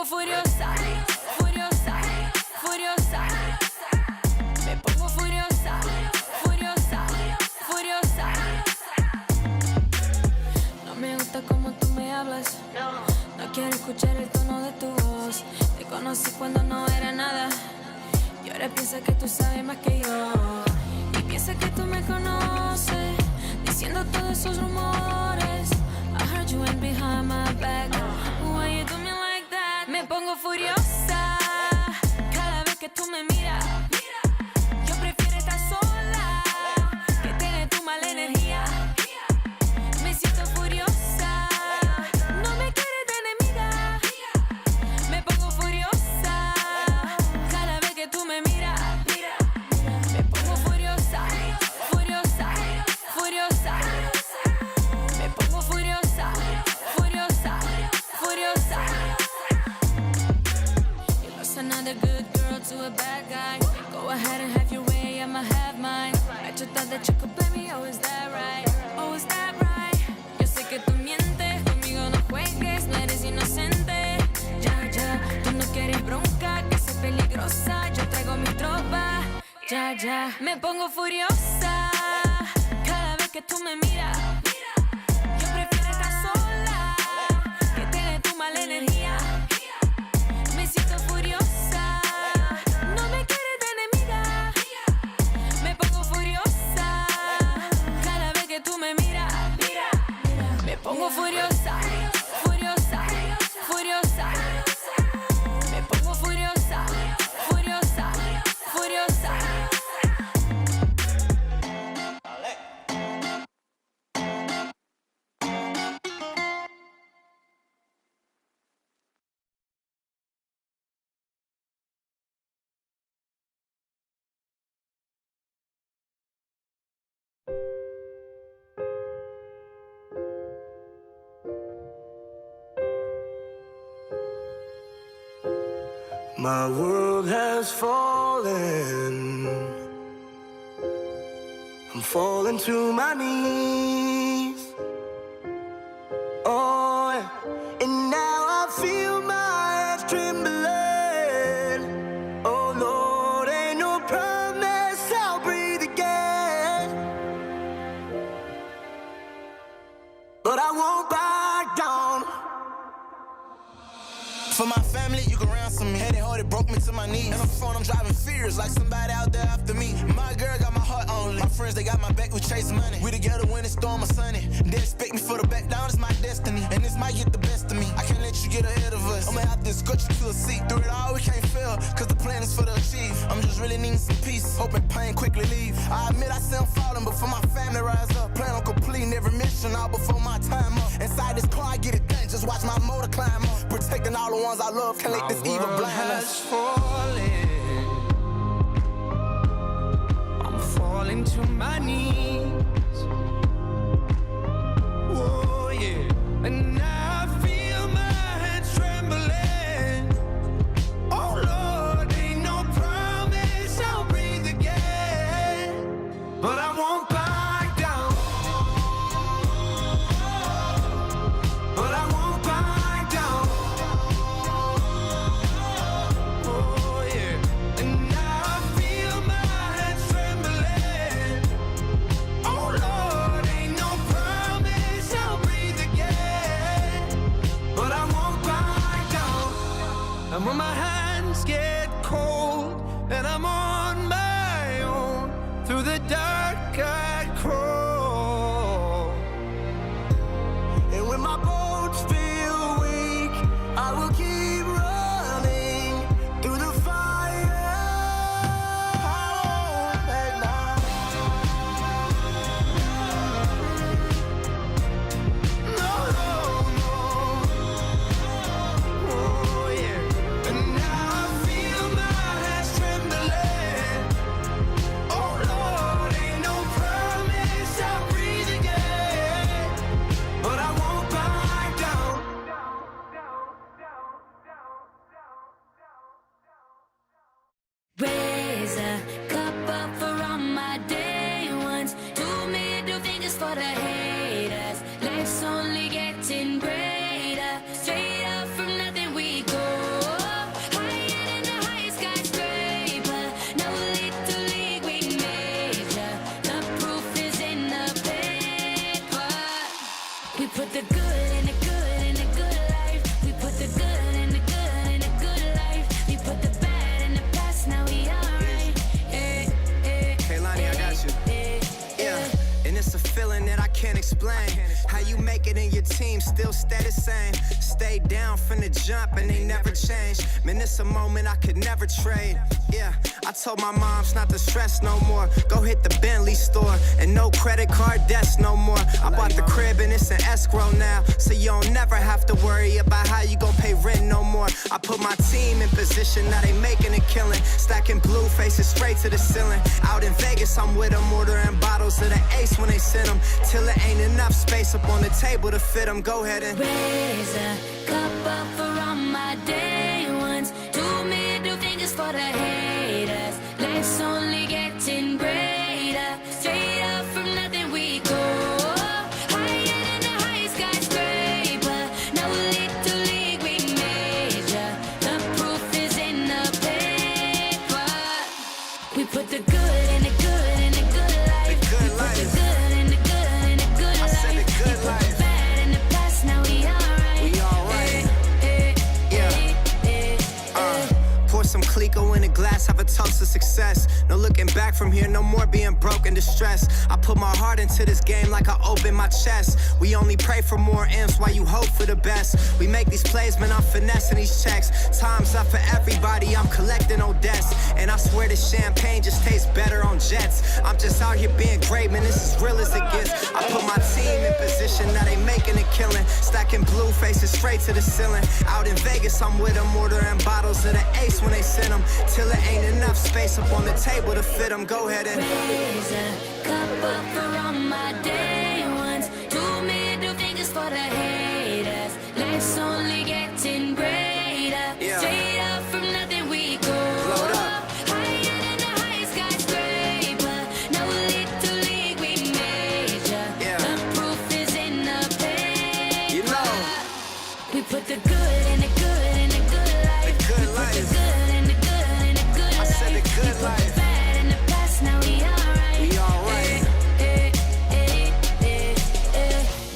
pongo furiosa, furiosa, furiosa. Me pongo furiosa, furiosa, furiosa. No me gusta como tú me hablas. No quiero escuchar el tono de tu voz. Te conocí cuando no era nada. Y ahora piensa que tú sabes más que yo. Y piensa que tú me conoces. Diciendo todos esos rumores. I heard you went behind my back. Why you do me like that? Me pongo furiosa cada vez que tú me miras. Yo prefiero estar sola que tener tu mala energía. Me siento furiosa. No me quieres de enemiga. Me pongo furiosa cada vez que tú me miras. Me pongo furiosa, furiosa, furiosa. Me pongo furiosa, furiosa, furiosa. You lost another good girl to a bad guy. Go ahead and have your way, I'ma have mine. I just thought that you could play me, oh is that right? Oh is that right? Yo sé que tú mientes, conmigo no juegues, no eres inocente. Ya, ya, tú no quieres bronca, que soy peligrosa, yo traigo mi tropa. Ya, ya, me pongo furiosa cada vez que tú me miras. Yo prefiero estar sola que tener tu mala energía. Me siento furiosa. No me quieres de enemiga. Me pongo furiosa cada vez que tú me miras. Me pongo furiosa, furiosa, furiosa. Me pongo furiosa, furiosa, furiosa. My world has fallen. I'm falling to my knees. Oh, yeah. And now I feel my hands trembling. Oh Lord, ain't no promise I'll breathe again. But I won't back down. For my family, you can ransom me. Had it hard, it broke me to my knees. And on the phone, I'm driving fears like somebody out there after me. My girl got my heart only. My friends, they got my back, we chase money. We together when it's storm or sunny. They expect me for the back down, it's my destiny. And this might get the best of me. I can't let you get ahead of us. I'ma have to escort you to a seat. Through it all, we can't fail, cause the plan is for the achieve. I'm just really needing some peace, hoping pain quickly leave. I admit I say I'm falling, but for my family rise up. Plan on completing every mission all before my time up. Inside this car, I get it done, just watch my motor climb up. Protecting all the ones I love, can't let this evil blind us. Falling. I'm falling to my knees. Oh yeah. And now I feel my hands trembling. Oh Lord, ain't no promise I'll breathe again. But I won't back down. But I won't back down. Oh yeah. And now I feel my hands trembling. Oh Lord, ain't no promise I'll breathe again. But I won't back down. And when my hands get cold and I'm on my own, through the dark I crawl. And when my bones feel weak, I will keep running through the fire. I won't back down. No, no, no. Oh yeah. And now I feel my hands trembling. Oh Lord, ain't no promise I'll breathe again. But I won't back down. Raise a cup up for all my day ones. Two middle fingers for the haters. Life's only getting greater. Straight up from nothing we go. We put the good in the good in the good life. We put the good in the good in the good life. We put the bad in the past, now we alright. Kaylani, I got you. Yeah, and it's a feeling that I can't explain. How you make it in your team still stay the same. Stay down from the jump and they never change. Man, it's a moment I could never trade. Yeah, I told my moms not to stress no more. Go hit the Bentley store and no credit card debts no more. I bought the crib and it's an escrow now, so you don't never have to worry about how you gon' pay rent no more. I put my team in position, now they making a killing. Stacking blue faces straight to the ceiling. Out in Vegas, I'm with them, ordering bottles of the Ace when they send them. Till it ain't enough space up on the table to fit them. Go ahead and raise a cup up for all my day ones. 2 middle fingers for the haters. Life's only getting greater. Straight up from nothing we go. Higher than the high skyscraper. No little league we major. The proof is in the paper. We put the good in the good in the good life. the good The life. good in the good in the good I life. said the good We put life. the bad in the past, now we alright. We alright. Pour some Clico in a glass, have a toast of success. No looking back from here, no more being broke and distressed. I put my heart into this game like I open my chest. We only pray for more M's while you hope for the best. We make these plays, man, I'm finessing these checks. Time's up for everybody, I'm collecting Odets. And I swear this champagne just tastes better on jets. I'm just out here being great, man, this is real as it gets. I put my team in position, now they making a killing. Stacking blue faces straight to the ceiling. Out in Vegas, I'm with them, ordering bottles of the Ace when they send them. Till it ain't enough space up on the table to fit them. Go ahead and raise a cup up for all my day ones. 2 middle fingers for the haters. Life's only getting greater. Yeah. Straight up from nothing we go. Load up. Higher than the high skyscraper. No little league we major. Yeah. The proof is in the paper. You know. We put the good in the good in the good life. The good We put life. the good in the good in the good I said the life. good We put life. the bad in the past, now we alright. We alright.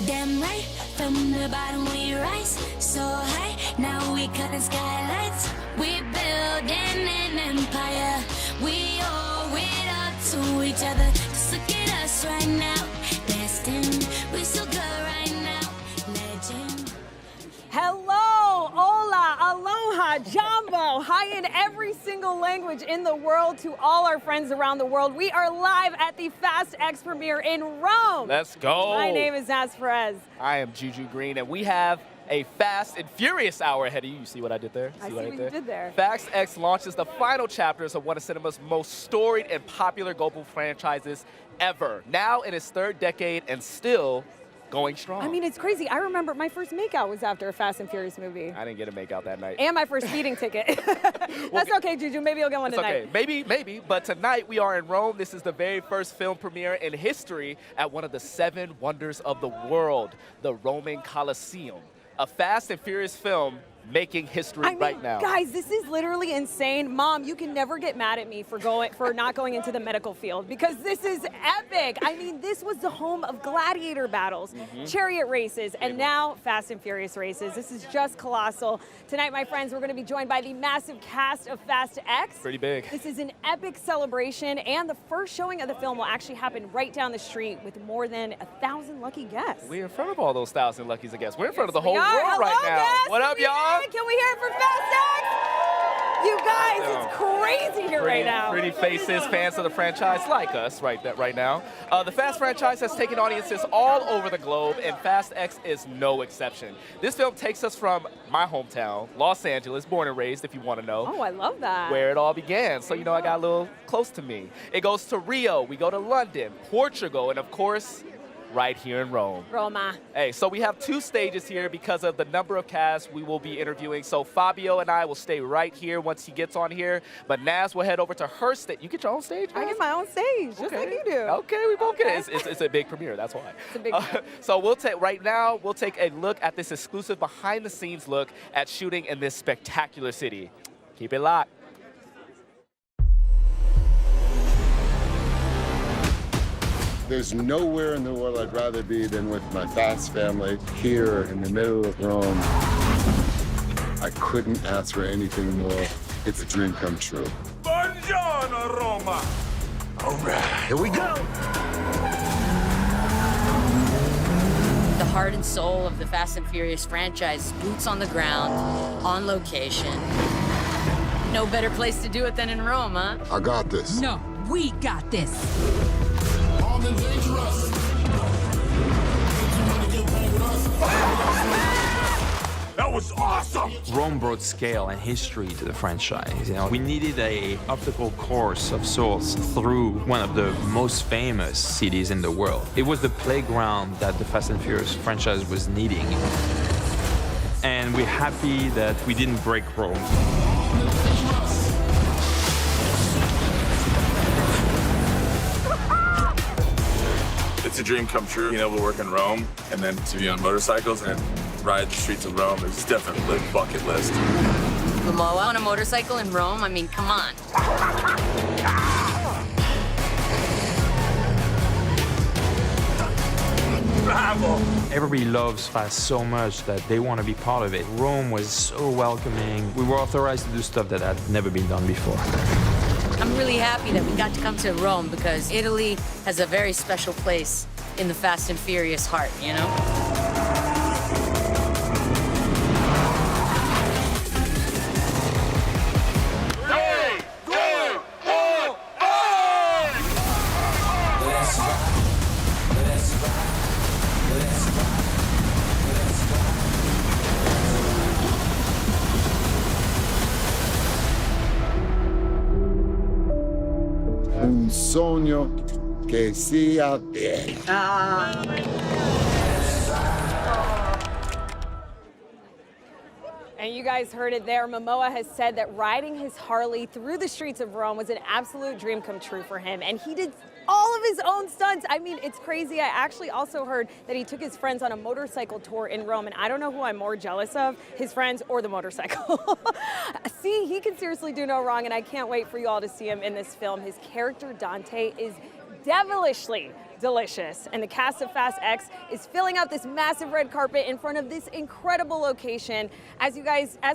Damn right, from the bottom we rise so high. Now we cutting skylights. We building an empire. We owe it up to each other. Just look at us right now. Destined, we so good right now. Legend. Hello, hola, aloha, jambo. Hi in every single language in the world to all our friends around the world. We are live at the Fast X premiere in Rome. Let's go. My name is Naz Perez. I am Juju Green, and we have a Fast and Furious hour ahead of you. You see what I did there? I see what you did there. Fast X launches the final chapters of one of cinema's most storied and popular global franchises ever. Now in its 3rd decade and still going strong. I mean, it's crazy. I remember my first makeout was after a Fast and Furious movie. I didn't get a makeout that night. And my first speeding ticket. That's okay, Juju. Maybe you'll get one It's tonight. okay. Maybe. But tonight we are in Rome. This is the very first film premiere in history at one of the 7 wonders of the world, the Roman Colosseum. A Fast and Furious film making history right now. Guys, this is literally insane. Mom, you can never get mad at me for not going into the medical field because this is epic. I mean, this was the home of gladiator battles, chariot races, and now Fast and Furious races. This is just colossal. Tonight, my friends, we're going to be joined by the massive cast of Fast X. Pretty big. This is an epic celebration, and the first showing of the film will actually happen right down the street with more than 1,000 lucky guests. We're in front of all those 1,000 luckies, I guess. We're in front of the whole We are. world Hello, right now. guests. What up, y'all? Can we hear it for Fast X? You guys, it's crazy here right now. Pretty faces, fans of the franchise like us right now. The Fast franchise has taken audiences all over the globe, and Fast X is no exception. This film takes us from my hometown, Los Angeles, born and raised, if you want to know. Oh, I love that. Where it all began. So, you know, I got a little close to me. It goes to Rio, we go to London, Portugal, and of course, right here in Rome. Roma. Hey, so we have 2 stages here because of the number of casts we will be interviewing. So Fabio and I will stay right here once he gets on here. But Naz will head over to her stage. You get your own stage, I Naz? get my own stage, just like you do. Okay, we both get it. It's a big premiere, that's why. It's a big So we'll take a look at this exclusive behind-the-scenes look at shooting in this spectacular city. Keep it locked. There's nowhere in the world I'd rather be than with my Fast family here in the middle of Rome. I couldn't ask for anything more. It's a dream come true. Buongiorno, Roma. All right, here we go. The heart and soul of the Fast and Furious franchise, boots on the ground, on location. No better place to do it than in Rome, huh? I got this. No, we got this. Armed and dangerous. That was awesome. Rome brought scale and history to the franchise. We needed a obstacle course of sorts through one of the most famous cities in the world. It was the playground that the Fast and Furious franchise was needing. And we're happy that we didn't break Rome. It's a dream come true, being able to work in Rome and then to be on motorcycles and ride the streets of Rome is definitely a bucket list. Momoa on a motorcycle in Rome? I mean, come on. Bravo! Everybody loves Fast so much that they want to be part of it. Rome was so welcoming. We were authorized to do stuff that had never been done before. I'm really happy that we got to come to Rome because Italy has a very special place in the Fast and Furious heart, you know? Un sogno che sia vero. And you guys heard it there. Momoa has said that riding his Harley through the streets of Rome was an absolute dream come true for him. And he did all of his own stunts. I mean, it's crazy. I actually also heard that he took his friends on a motorcycle tour in Rome. And I don't know who I'm more jealous of, his friends or the motorcycle. See, he can seriously do no wrong. And I can't wait for you all to see him in this film. His character, Dante, is devilishly delicious. And the cast of Fast X is filling out this massive red carpet in front of this incredible location. As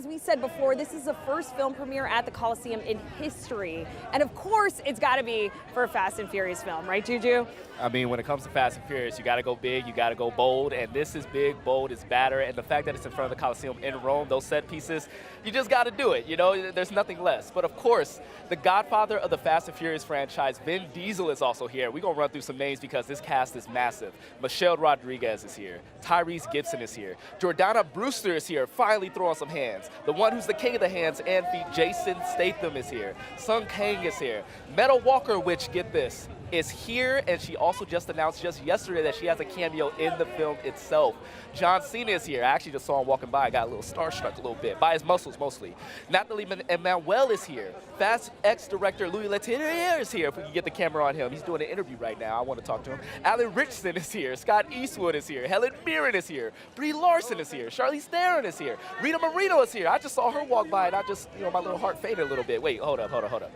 we said before, this is the first film premiere at the Coliseum in history. And of course, it's gotta be for a Fast and Furious film, right, Juju? I mean, when it comes to Fast and Furious, you gotta go big, you gotta go bold, and this is big, bold, it's badder, and the fact that it's in front of the Coliseum in Rome, those set pieces, you just gotta do it, you know, there's nothing less. But of course, the godfather of the Fast and Furious franchise, Vin Diesel, is also here. We're gonna run through some names because this cast is massive. Michelle Rodriguez is here. Tyrese Gibson is here. Jordana Brewster is here, finally throwing some hands. The one who's the king of the hands and feet, Jason Statham, is here. Sung Kang is here. Metal Walker, which, get this, is here, and she also just announced just yesterday that she has a cameo in the film itself. John Cena is here. I actually just saw him walking by. I got a little starstruck a little bit, by his muscles mostly. Nathalie Emmanuel is here. Fast X director Louis Leterrier is here, if we can get the camera on him. He's doing an interview right now. I want to talk to him. Alan Richardson is here. Scott Eastwood is here. Helen Mirren is here. Brie Larson is here. Charlize Theron is here. Rita Moreno is here. I just saw her walk by, and I just, you know, my little heart faded a little bit. Wait, hold up.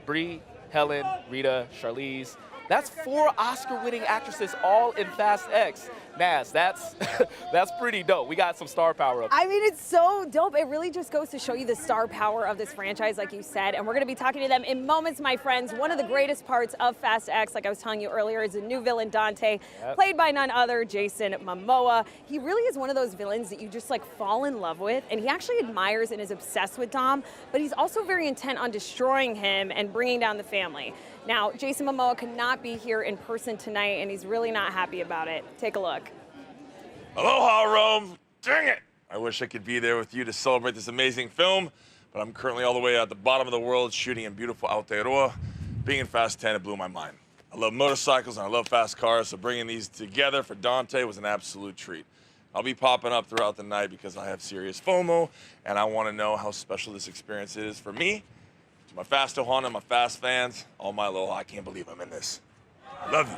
Brie, Helen, Rita, Charlize. That's 4 Oscar-winning actresses all in Fast X. Naz, that's pretty dope. We got some star power up. I mean, it's so dope. It really just goes to show you the star power of this franchise, like you said. And we're going to be talking to them in moments, my friends. One of the greatest parts of Fast X, like I was telling you earlier, is a new villain, Dante, played by none other, Jason Momoa. He really is one of those villains that you just like fall in love with. And he actually admires and is obsessed with Dom, but he's also very intent on destroying him and bringing down the family. Now, Jason Momoa could not be here in person tonight, and he's really not happy about it. Take a look. Aloha, Rome. Dang it! I wish I could be there with you to celebrate this amazing film, but I'm currently all the way at the bottom of the world shooting in beautiful Aotearoa. Being in Fast 10, it blew my mind. I love motorcycles and I love fast cars, so bringing these together for Dante was an absolute treat. I'll be popping up throughout the night because I have serious FOMO, and I want to know how special this experience is for me, to my Fast Ohana, my Fast fans, all my aloha. I can't believe I'm in this. I love you.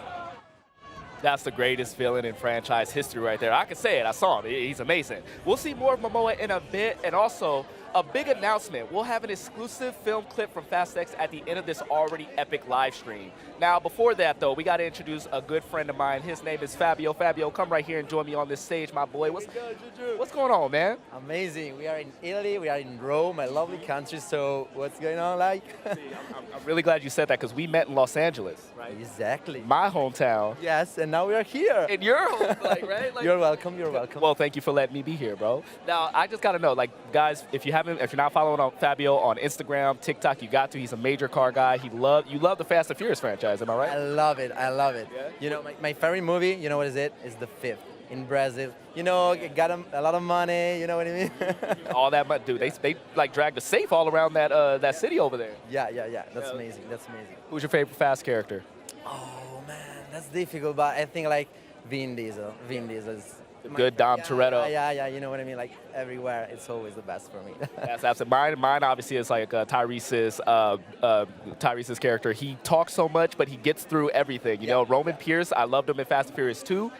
That's the greatest villain in franchise history right there. I can say it. I saw him. He's amazing. We'll see more of Momoa in a bit. And also, a big announcement. We'll have an exclusive film clip from Fast X at the end of this already epic live stream. Now, before that, though, we got to introduce a good friend of mine. His name is Fabio. Fabio, come right here and join me on this stage, my boy. What's going on, man? Amazing. We are in Italy. We are in Rome, a lovely country. So what's going on like? I'm really glad you said that because we met in Los Angeles, right? Exactly. My hometown. Yes, and now we are here. In your home, like, right? Like, You're welcome. You're welcome. well, thank you for letting me be here, bro. Now, I just got to know, like, guys, if you're not following on Fabio on Instagram, TikTok, you got to. He's a major car guy. You love the Fast and Furious franchise, am I right? I love it. I love it. Yeah? You know, my favorite movie, you know what is it? Is The Fifth in Brazil. You know, got a lot of money. You know what I mean? All that money, dude. They like dragged a safe all around that city over there. Yeah. That's amazing. That's amazing. Who's your favorite Fast character? Oh man, that's difficult. But I think like Vin Diesel. Vin Diesel is Good Dom Toretto. Yeah, you know what I mean? Like everywhere, it's always the best for me. That's absolutely mine obviously is like Tyrese's character. He talks so much, but he gets through everything. You know, Roman Pierce, I loved him in Fast and Furious 2.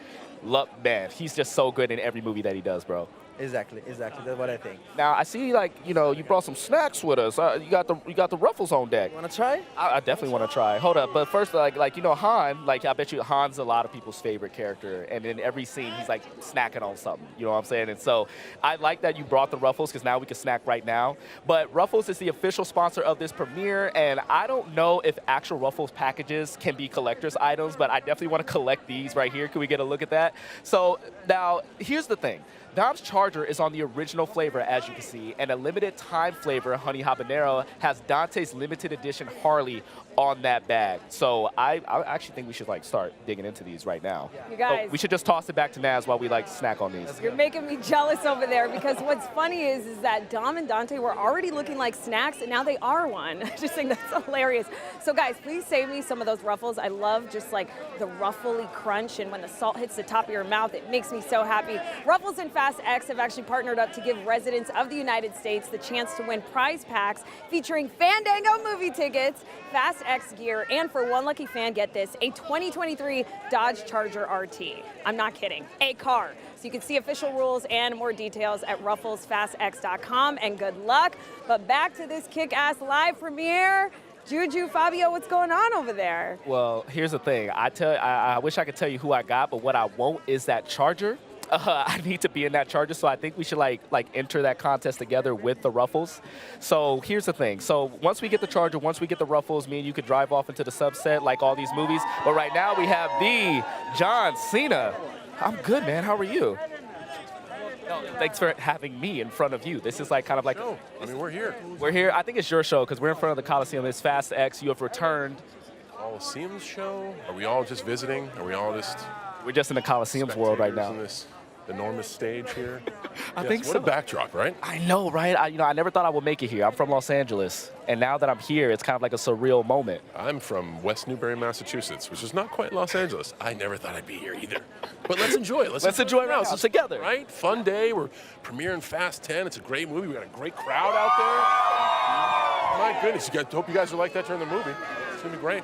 Man, he's just so good in every movie that he does, bro. Exactly. That's what I think. Now I see, like, you know, you brought some snacks with us. You got the Ruffles on deck. You wanna try? I definitely want to try. Hold up, but first, like you know, Han. Like I bet you Han's a lot of people's favorite character, and in every scene he's like snacking on something. You know what I'm saying? And so I like that you brought the Ruffles because now we can snack right now. But Ruffles is the official sponsor of this premiere, and I don't know if actual Ruffles packages can be collector's items, but I definitely want to collect these right here. Can we get a look at that? So now here's the thing. Dom's Charger is on the original flavor, as you can see, and a limited time flavor, Honey Habanero, has Dante's limited edition Harley on that bag. So I actually think we should like start digging into these right now. You guys. We should just toss it back to Naz while we like snack on these. You're making me jealous over there because what's funny is that Dom and Dante were already looking like snacks and now they are one. I just think that's hilarious. So guys, please save me some of those Ruffles. I love just like the ruffly crunch, and when the salt hits the top of your mouth, it makes me so happy. Ruffles and Fast X have actually partnered up to give residents of the United States the chance to win prize packs featuring Fandango movie tickets, Fast X gear, and for one lucky fan, get this, a 2023 Dodge Charger RT. I'm not kidding, a car. So you can see official rules and more details at rufflesfastx.com, and good luck. But back to this kick-ass live premiere. Juju, Fabio, what's going on over there? Well, here's the thing. I wish I could tell you who I got, but what I won't is that Charger. I need to be in that Charger, so I think we should like enter that contest together with the Ruffles. So here's the thing. So once we get the Charger, once we get the Ruffles, me and you could drive off into the subset like all these movies. But right now we have the John Cena. I'm good, man. How are you? No, thanks for having me in front of you. This is like kind of like. No, I mean, we're here. We're here. I think it's your show because we're in front of the Coliseum. It's Fast X. You have returned. Coliseum's show? Are we all just visiting? Are we all just? We're just in the Coliseum's world right now. In this enormous stage here. I think so. What a backdrop, right? I know, right? I never thought I would make it here. I'm from Los Angeles, and now that I'm here, it's kind of like a surreal moment. I'm from West Newbury, Massachusetts, which is not quite Los Angeles. I never thought I'd be here either. But let's enjoy it. Let's enjoy right now together. Right? Fun day. We're premiering Fast 10. It's a great movie. We got a great crowd out there. My goodness. Hope you guys are like that during the movie. It's going to be great.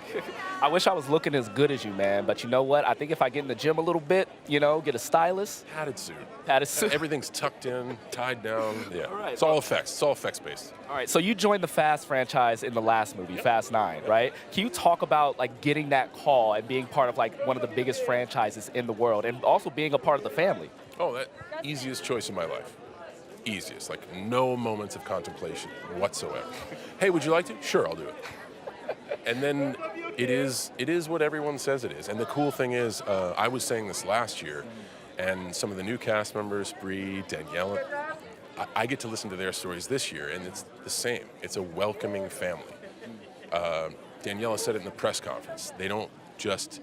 I wish I was looking as good as you, man. But you know what? I think if I get in the gym a little bit, you know, get a stylist. Padded suit. Padded suit. Everything's tucked in, tied down. Yeah. All right. It's all effects. It's all effects-based. All right. So you joined the Fast franchise in the last movie, Fast 9, right? Can you talk about, like, getting that call and being part of, like, one of the biggest franchises in the world and also being a part of the family? Oh, that easiest choice in my life. Easiest. Like, no moments of contemplation whatsoever. Hey, would you like to? Sure, I'll do it. And then it is what everyone says it is. And the cool thing is, I was saying this last year, and some of the new cast members, Bree, Daniela, I get to listen to their stories this year, and it's the same. It's a welcoming family. Daniela said it in the press conference. They don't just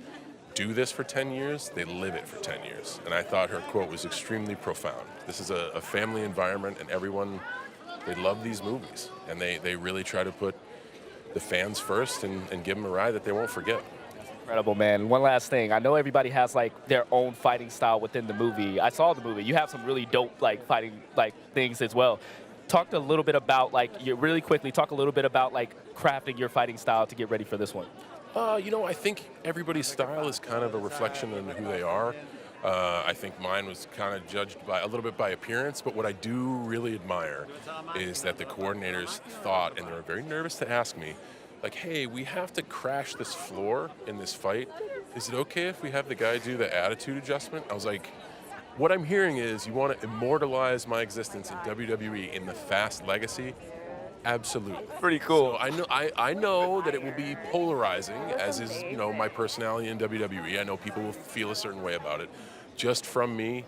do this for 10 years, they live it for 10 years. And I thought her quote was extremely profound. This is a family environment, and everyone, they love these movies. And they really try to put the fans first and give them a ride that they won't forget. Incredible, man. One last thing. I know everybody has like their own fighting style within the movie. I saw the movie. You have some really dope like fighting like things as well. Talk a little bit about like really quickly. Talk a little bit about like crafting your fighting style to get ready for this one. You know, I think everybody's style is kind of a reflection on who they are. I think mine was kind of judged by a little bit by appearance, but what I do really admire is that the coordinators thought, and they were very nervous to ask me, like, hey, we have to crash this floor in this fight. Is it okay if we have the guy do the attitude adjustment? I was like, what I'm hearing is you want to immortalize my existence in WWE in the Fast legacy? Absolutely. Pretty cool. So I know that it will be polarizing, as is, you know, my personality in WWE. I know people will feel a certain way about it. Just from me,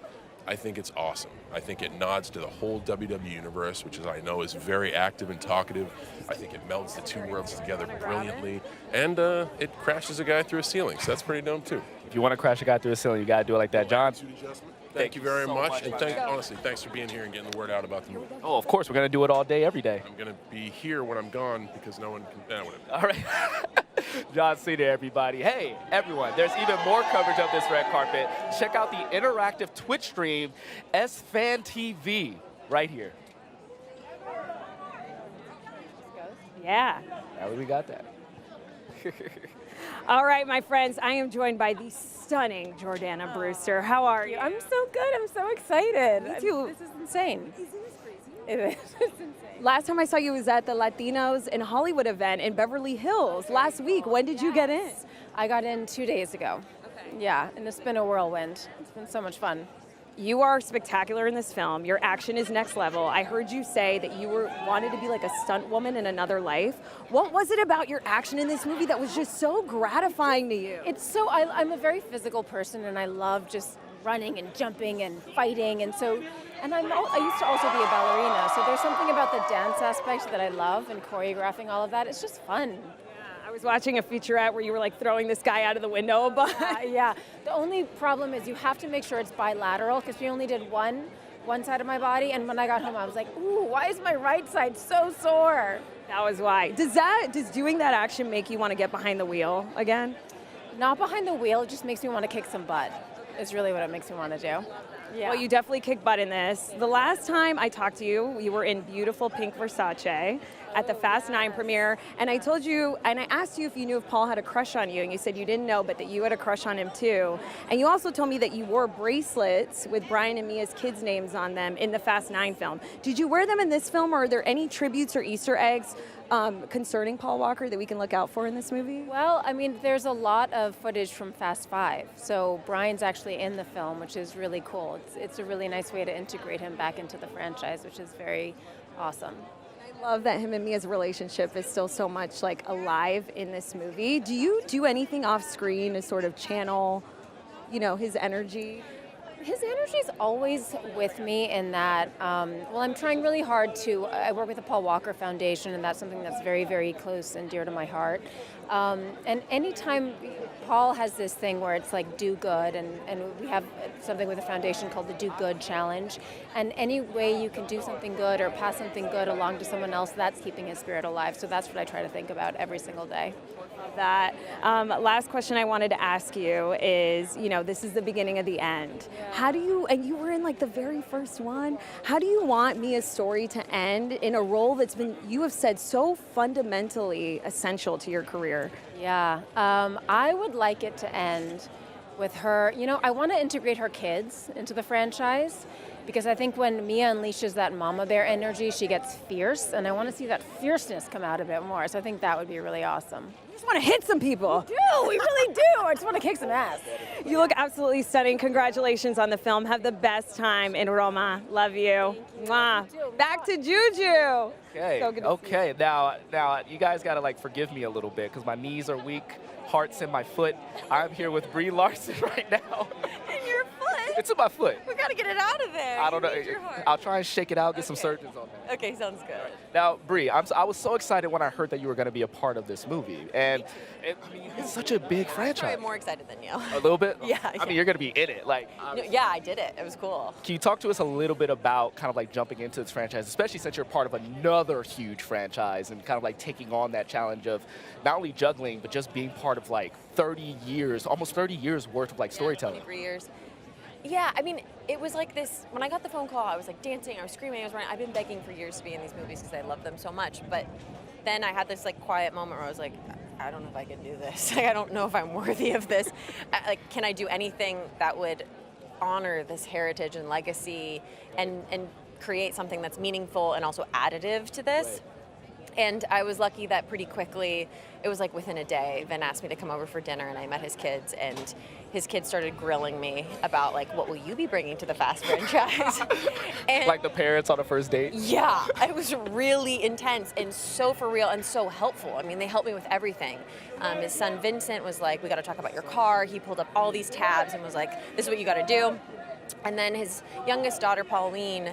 I think it's awesome. I think it nods to the whole WWE universe, which is, I know, is very active and talkative. I think it melds the two worlds together brilliantly, and it crashes a guy through a ceiling, so that's pretty dumb too. If you want to crash a guy through a ceiling, you got to do it like that, John. Thank you very much, and honestly, thanks for being here and getting the word out about the movie. Oh, of course, we're going to do it all day, every day. I'm going to be here when I'm gone because no one can, whatever. All right. John Cena, everybody. Hey, everyone, there's even more coverage of this red carpet. Check out the interactive Twitch stream, SFan TV, right here. Yeah. Now we got that. All right, my friends, I am joined by the stunning Jordana Brewster. How are you? I'm so good. I'm so excited. Me too. This is insane. It is. It's insane. Last time I saw you was at the Latinos in Hollywood event in Beverly Hills last week. When did you get in? I got in 2 days ago. Okay. Yeah, and it's been a whirlwind. It's been so much fun. You are spectacular in this film. Your action is next level. I heard you say that you wanted to be like a stunt woman in another life. What was it about your action in this movie that was just so gratifying to you? It's so, I'm a very physical person, and I love just running and jumping and fighting, and so, and I used to also be a ballerina, so there's something about the dance aspect that I love, and choreographing all of that. It's just fun. I was watching a featurette where you were like throwing this guy out of the window, but yeah. The only problem is you have to make sure it's bilateral, because we only did one side of my body, and when I got home I was like, ooh, why is my right side so sore? That was why. Does doing that action make you want to get behind the wheel again? Not behind the wheel, it just makes me want to kick some butt. Is really what it makes me want to do. Yeah. Well, you definitely kick butt in this. The last time I talked to you, you were in beautiful pink Versace at the Fast 9 premiere, and I told you, and I asked you if you knew if Paul had a crush on you, and you said you didn't know, but that you had a crush on him too. And you also told me that you wore bracelets with Brian and Mia's kids' names on them in the Fast 9 film. Did you wear them in this film, or are there any tributes or Easter eggs concerning Paul Walker that we can look out for in this movie? Well, I mean, there's a lot of footage from Fast 5, so Brian's actually in the film, which is really cool. It's a really nice way to integrate him back into the franchise, which is very awesome. I love that him and Mia's relationship is still so much like alive in this movie. Do you do anything off screen to sort of channel, you know, his energy? His energy is always with me in that, well, I'm trying really hard I work with the Paul Walker Foundation, and that's something that's very, very close and dear to my heart. And anytime Paul has this thing where it's like do good, and we have something with the foundation called the Do Good Challenge, and any way you can do something good or pass something good along to someone else, that's keeping his spirit alive. So that's what I try to think about every single day. That. Last question I wanted to ask you is, you know, this is the beginning of the end. Yeah. How do you, and you were in like the very first one, how do you want Mia's story to end in a role that's been, you have said, so fundamentally essential to your career? Yeah, I would like it to end with her, you know, I want to integrate her kids into the franchise, because I think when Mia unleashes that mama bear energy, she gets fierce, and I want to see that fierceness come out a bit more, so I think that would be really awesome. You just want to hit some people. We really do. I just want to kick some ass. You look absolutely stunning. Congratulations on the film. Have the best time in Roma. Love you. Mwah. Back to Juju. Okay. So good to see Okay. Now, you guys gotta like forgive me a little bit because my knees are weak, heart's in my foot. I'm here with Brie Larson right now. In your foot? It's in my foot. We gotta get it out of there. I don't know. You need your heart. I'll try and shake it out, get some surgeons on that. Okay, sounds good. Now, Brie, I was so excited when I heard that you were going to be a part of this movie, and I mean, it's such a big franchise. I'm probably more excited than you. A little bit? Yeah. I mean, you're going to be in it. Like, No, yeah, I did it. It was cool. can you talk to us a little bit about kind of like jumping into this franchise, especially since you're part of another huge franchise and kind of like taking on that challenge of not only juggling, but just being part of like 30 years, almost 30 years worth of like storytelling. 3 years. Yeah, I mean, it was like this, when I got the phone call, I was like dancing, I was screaming, I was running. I've been begging for years to be in these movies because I love them so much. But then I had this like quiet moment where I was like, I don't know if I can do this. Like, I don't know if I'm worthy of this. Like, can I do anything that would honor this heritage and legacy and create something that's meaningful and also additive to this. Right. And I was lucky that pretty quickly, it was like within a day, Vin asked me to come over for dinner and I met his kids, and his kids started grilling me about like, what will you be bringing to the Fast franchise? And Like the parents on a first date? yeah, it was really intense and so for real and so helpful. I mean, they helped me with everything. His son Vincent was like, we got to talk about your car. He pulled up all these tabs and was like, this is what you got to do. And then his youngest daughter, Pauline,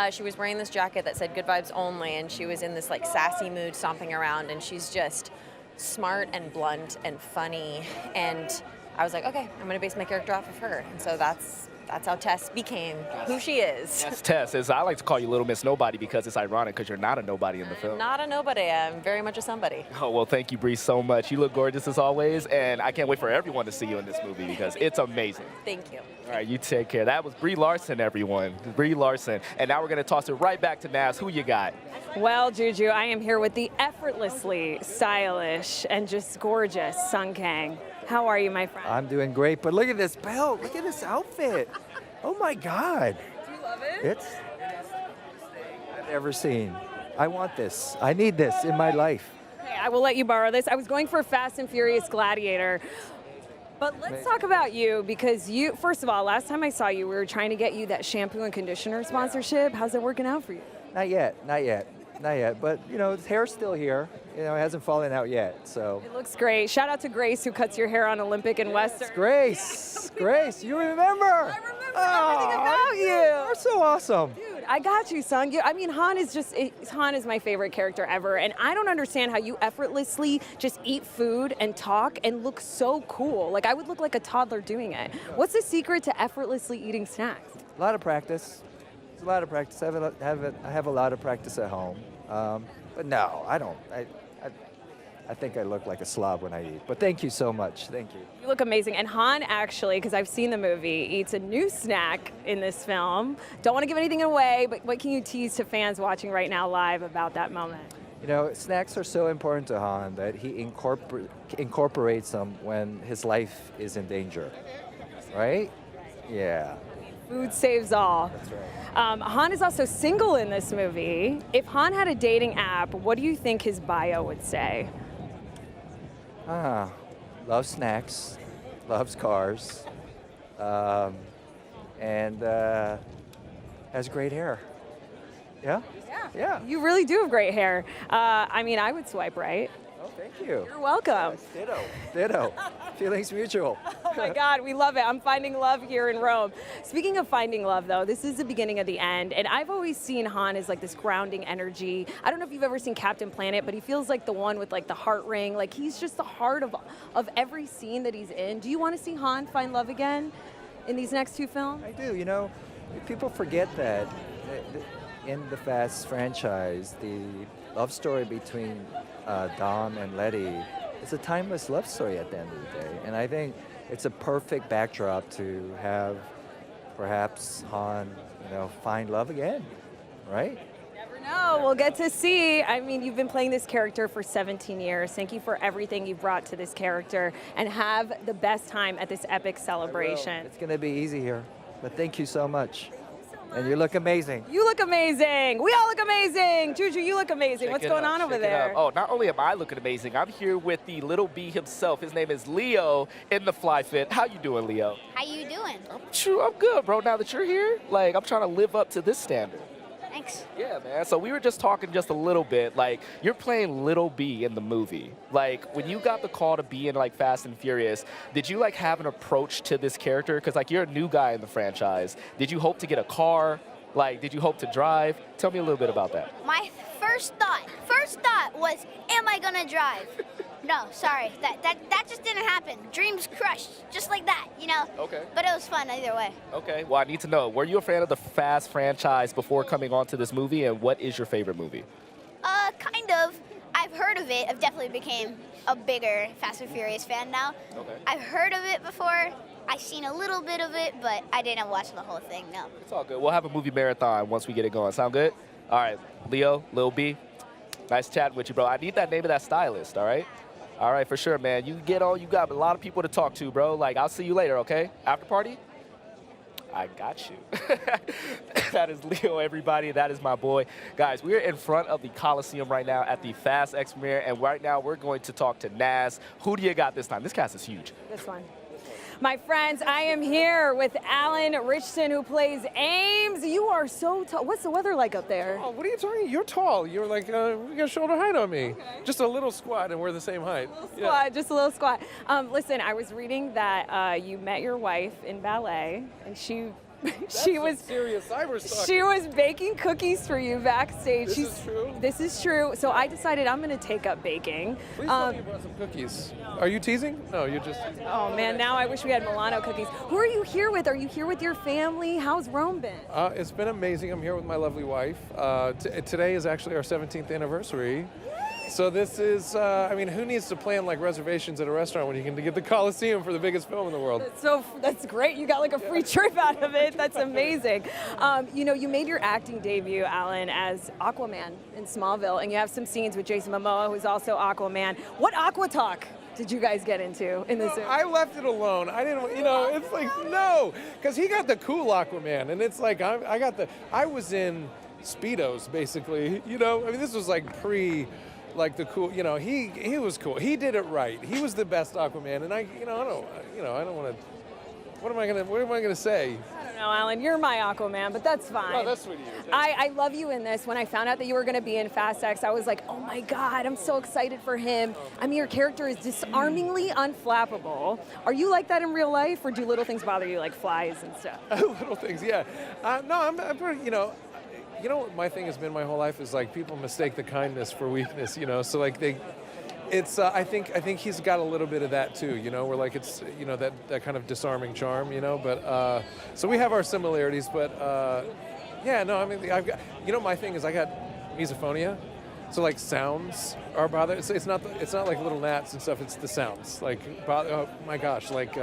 she was wearing this jacket that said good vibes only, and she was in this like sassy mood stomping around, and she's just smart and blunt and funny. And I was like, okay, I'm gonna base my character off of her. And so that's how Tess became who she is. That's Tess. As I like to call you Little Miss Nobody because it's ironic because you're not a nobody in the film. Not a nobody, I'm very much a somebody. Oh, well, thank you, Bree, so much. You look gorgeous as always, and I can't wait for everyone to see you in this movie because it's amazing. Thank you. All right, you take care. That was Brie Larson, everyone. Brie Larson. And now we're going to toss it right back to Naz. Who you got? Well, Juju, I am here with the effortlessly stylish and just gorgeous Sung Kang. How are you, my friend? I'm doing great, but look at this belt. Look at this outfit. Oh my God. Do you love it? It's I've ever seen. I want this. I need this in my life. Okay, I will let you borrow this. I was going for Fast and Furious Gladiator. But let's talk about you because you, first of all, last time I saw you, we were trying to get you that shampoo and conditioner sponsorship. How's it working out for you? Not yet. But, you know, his hair's still here. You know, it hasn't fallen out yet, so. It looks great. Shout out to Grace who cuts your hair on Olympic and Western. Grace, you remember? I remember everything about you. You're so awesome. Dude, I got you, Sung. I mean, Han is my favorite character ever, and I don't understand how you effortlessly just eat food and talk and look so cool. Like, I would look like a toddler doing it. What's the secret to effortlessly eating snacks? A lot of practice. It's a lot of practice. I have a lot of practice at home. But no, I don't. I think I look like a slob when I eat. But thank you so much. Thank you. You look amazing. And Han actually, because I've seen the movie, eats a new snack in this film. Don't want to give anything away, but what can you tease to fans watching right now live about that moment? You know, snacks are so important to Han that he incorporates them when his life is in danger. Right? Yeah. Food saves all. That's right. Han is also single in this movie. If Han had a dating app, what do you think his bio would say? Loves snacks, loves cars, and has great hair. Yeah? Yeah. You really do have great hair. I mean, I would swipe right. Oh, thank you. You're welcome. Ditto. Feelings mutual. Oh my God, we love it. I'm finding love here in Rome. Speaking of finding love, though, this is the beginning of the end, and I've always seen Han as like this grounding energy. I don't know if you've ever seen Captain Planet, but he feels like the one with like the heart ring. Like he's just the heart of every scene that he's in. Do you want to see Han find love again in these next two films? I do. You know, people forget that in the Fast franchise, the love story between Dom and Letty is a timeless love story at the end of the day. And I think it's a perfect backdrop to have perhaps Han, you know, find love again, right? Never know. We'll get to see. I mean, you've been playing this character for 17 years. Thank you for everything you've brought to this character, and have the best time at this epic celebration. It's going to be easy here, but thank you so much. And you look amazing. You look amazing. We all look amazing. Juju, you look amazing. What's going on over there? Oh, not only am I looking amazing, I'm here with the little B himself. His name is Leo in the Fly Fit. How you doing, Leo? How you doing? I'm good, bro. Now that you're here, like, I'm trying to live up to this standard. Thanks. Yeah, man. So we were just talking just a little bit. Like, you're playing Little B in the movie. Like, when you got the call to be in, like, Fast and Furious, did you, like, have an approach to this character? Because, like, you're a new guy in the franchise. Did you hope to get a car? Like, did you hope to drive? Tell me a little bit about that. My first thought was, am I gonna drive? No, sorry, that just didn't happen. Dreams crushed, just like that, you know? Okay. But it was fun either way. Okay, well, I need to know, were you a fan of the Fast franchise before coming on to this movie, and what is your favorite movie? Kind of. I've heard of it. I've definitely became a bigger Fast and Furious fan now. Okay. I've heard of it before. I've seen a little bit of it, but I didn't watch the whole thing, no. It's all good. We'll have a movie marathon once we get it going. Sound good? All right, Leo, Lil B, nice chatting with you, bro. I need that name of that stylist, all right? All right, for sure, man. You get on. You got a lot of people to talk to, bro. Like, I'll see you later, okay? After party? I got you. That is Leo, everybody. That is my boy. Guys, we're in front of the Coliseum right now at the Fast X premiere, and right now we're going to talk to Naz. Who do you got this time? This cast is huge. This one. My friends, I am here with Alan Richson, who plays Ames. You are so tall. What's the weather like up there? Oh, what are you talking? You're tall. You're like, you got shoulder height on me. Okay. Just a little squat, and we're the same height. Squat, just a little squat. Listen, I was reading that you met your wife in ballet, and she was serious cyber stuff. She was baking cookies for you backstage. This is true. This is true. So I decided I'm going to take up baking. Please tell me you brought some cookies. Are you teasing? No, you're just. Oh man, now I wish we had Milano cookies. Who are you here with? Are you here with your family? How's Rome been? It's been amazing. I'm here with my lovely wife. Today is actually our 17th anniversary. So this is, I mean, who needs to plan like reservations at a restaurant when you can get the Coliseum for the biggest film in the world? That's great. You got like a free trip out of it. That's amazing. You know, you made your acting debut, Alan, as Aquaman in Smallville, and you have some scenes with Jason Momoa, who's also Aquaman. What aqua talk did you guys get into in this? I left it alone. I didn't, you know, it's like, no, because he got the cool Aquaman, and it's like, I was in Speedos, basically, you know, I mean, this was like like the cool, you know, he was cool. He did it right. He was the best Aquaman, and I don't want to. What am I gonna say? I don't know, Alan. You're my Aquaman, but that's fine. Oh, that's sweet of you. I love you in this. When I found out that you were gonna be in Fast X, I was like, oh my God, I'm so excited for him. I mean, your character is disarmingly unflappable. Are you like that in real life, or do little things bother you, like flies and stuff? Little things, yeah. No, I'm pretty, you know. You know what my thing has been my whole life is like people mistake the kindness for weakness, you know. So like I think he's got a little bit of that too, you know. Where like it's, you know, that kind of disarming charm, you know. But so we have our similarities, but yeah, no, I mean I've got, you know, my thing is I got misophonia, so like sounds are bothered. It's not like little gnats and stuff. It's the sounds like oh my gosh, like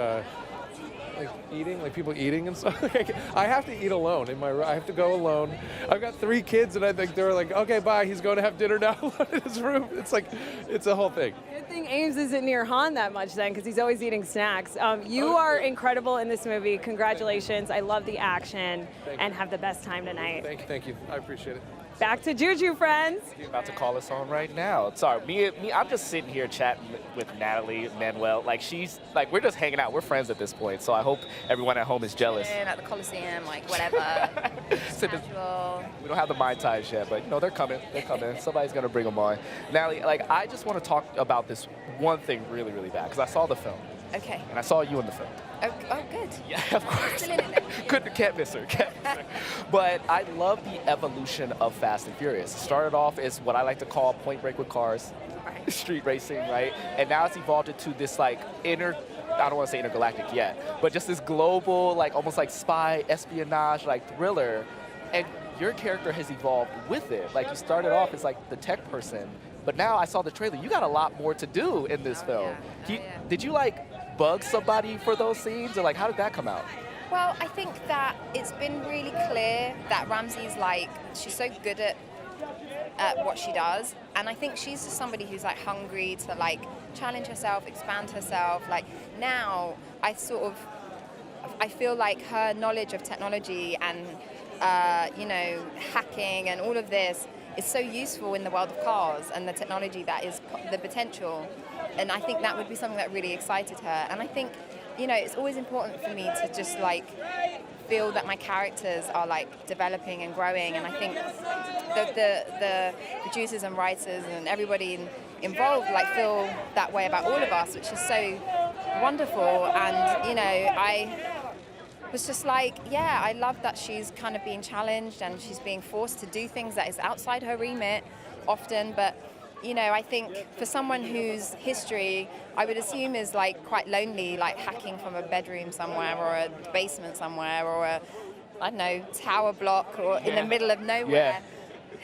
eating, like people eating and stuff. I have to eat alone I have to go alone. I've got 3 kids, and I think they're like, okay, bye. He's going to have dinner now in his room. It's like, it's a whole thing. Good thing Ames isn't near Han that much then, because he's always eating snacks. You are incredible in this movie. Congratulations. I love the action, and have the best time tonight. Thank you. I appreciate it. Back to Juju, friends. You're about to call us on right now. Sorry, me. I'm just sitting here chatting with Natalie, Manuel. Like she's like we're just hanging out. We're friends at this point. So I hope everyone at home is jealous. At the Coliseum, like whatever. Casual. We don't have the Mai Tais yet, but you know they're coming. They're coming. Somebody's gonna bring them on. Natalie, like I just want to talk about this one thing really, really bad because I saw the film. Okay. And I saw you in the film. Oh, good. Yeah, of course. Still in it then. Can't miss her. But I love the evolution of Fast and Furious. It started off as what I like to call Point Break with cars, right. Street racing, right? And now it's evolved into this like I don't want to say intergalactic yet, but just this global, like almost like spy, espionage, like thriller. And your character has evolved with it. Like you started off as like the tech person, but now I saw the trailer. You got a lot more to do in this film. Did you like bug somebody for those scenes, or like how did that come out? Well, I think that it's been really clear that Ramsey's like, she's so good at what she does, and I think she's just somebody who's like hungry to like challenge herself, expand herself. Like now I feel like her knowledge of technology and you know, hacking and all of this is so useful in the world of cars and the technology that is the potential. And I think that would be something that really excited her. And I think, you know, it's always important for me to just like feel that my characters are like developing and growing. And I think the producers and writers and everybody involved like feel that way about all of us, which is so wonderful. And, you know, I was just like, yeah, I love that she's kind of being challenged and she's being forced to do things that is outside her remit often. But you know, I think for someone whose history I would assume is like quite lonely, like hacking from a bedroom somewhere or a basement somewhere or a, I don't know, tower block or in the middle of nowhere,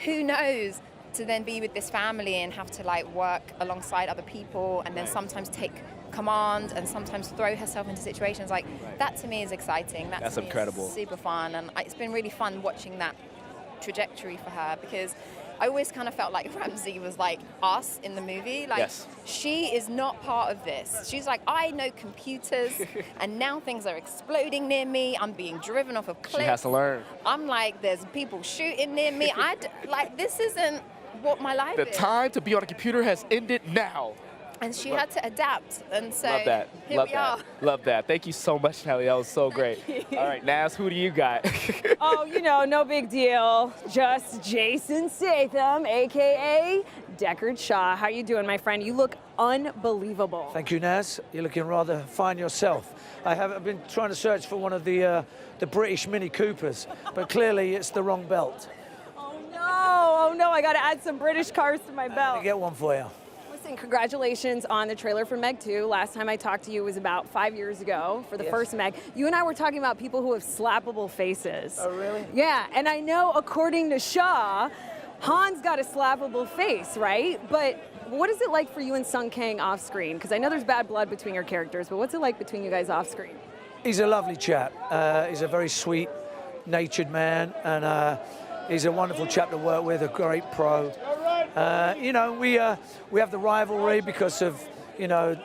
who knows, to then be with this family and have to like work alongside other people and then sometimes take command and sometimes throw herself into situations like that. To me is exciting. That's to me incredible. Super fun, and it's been really fun watching that trajectory for her because I always kind of felt like Ramsey was like us in the movie. Like, Yes. she is not part of this. She's like, I know computers, and now things are exploding near me. I'm being driven off of cliffs. She has to learn. I'm like, there's people shooting near me. Like, this isn't what my life The is. time to be on a computer has ended now. And she had to adapt, and so Love that. here Love we that. are. Love that. Thank you so much, Nelly. That was so great. All right, Naz, who do you got? Oh, you know, no big deal. Just Jason Statham, AKA Deckard Shaw. How you doing, my friend? You look unbelievable. Thank you, Naz. You're looking rather fine yourself. I've been trying to search for one of the British Mini Coopers, but clearly it's the wrong belt. Oh no, I gotta add some British cars to my belt. I'll get one for you. Listen, congratulations on the trailer for Meg 2. Last time I talked to you was about 5 years ago for the first Meg. You and I were talking about people who have slappable faces. Oh, really? Yeah, and I know according to Shaw, Han's got a slappable face, right? But what is it like for you and Sung Kang off screen? Because I know there's bad blood between your characters, but what's it like between you guys off screen? He's a lovely chap. He's a very sweet natured man, and he's a wonderful chap to work with, a great pro. You know, we have the rivalry because of, you know,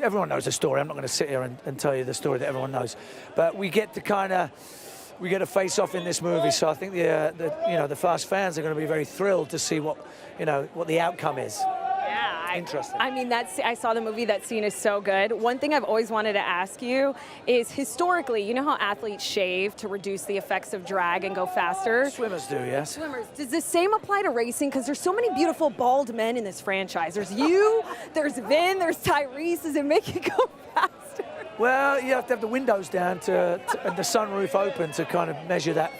everyone knows the story. I'm not going to sit here and tell you the story that everyone knows, but we get to face off in this movie. So I think the Fast fans are going to be very thrilled to see what the outcome is. Yeah, interesting. I mean, I saw the movie. That scene is so good. One thing I've always wanted to ask you is, historically, you know how athletes shave to reduce the effects of drag and go faster? Swimmers do, yes. Swimmers. Does the same apply to racing? Because there's so many beautiful bald men in this franchise. There's you, there's Vin, there's Tyrese. Does it make you go faster? Well, you have to have the windows down and the sunroof open to kind of measure that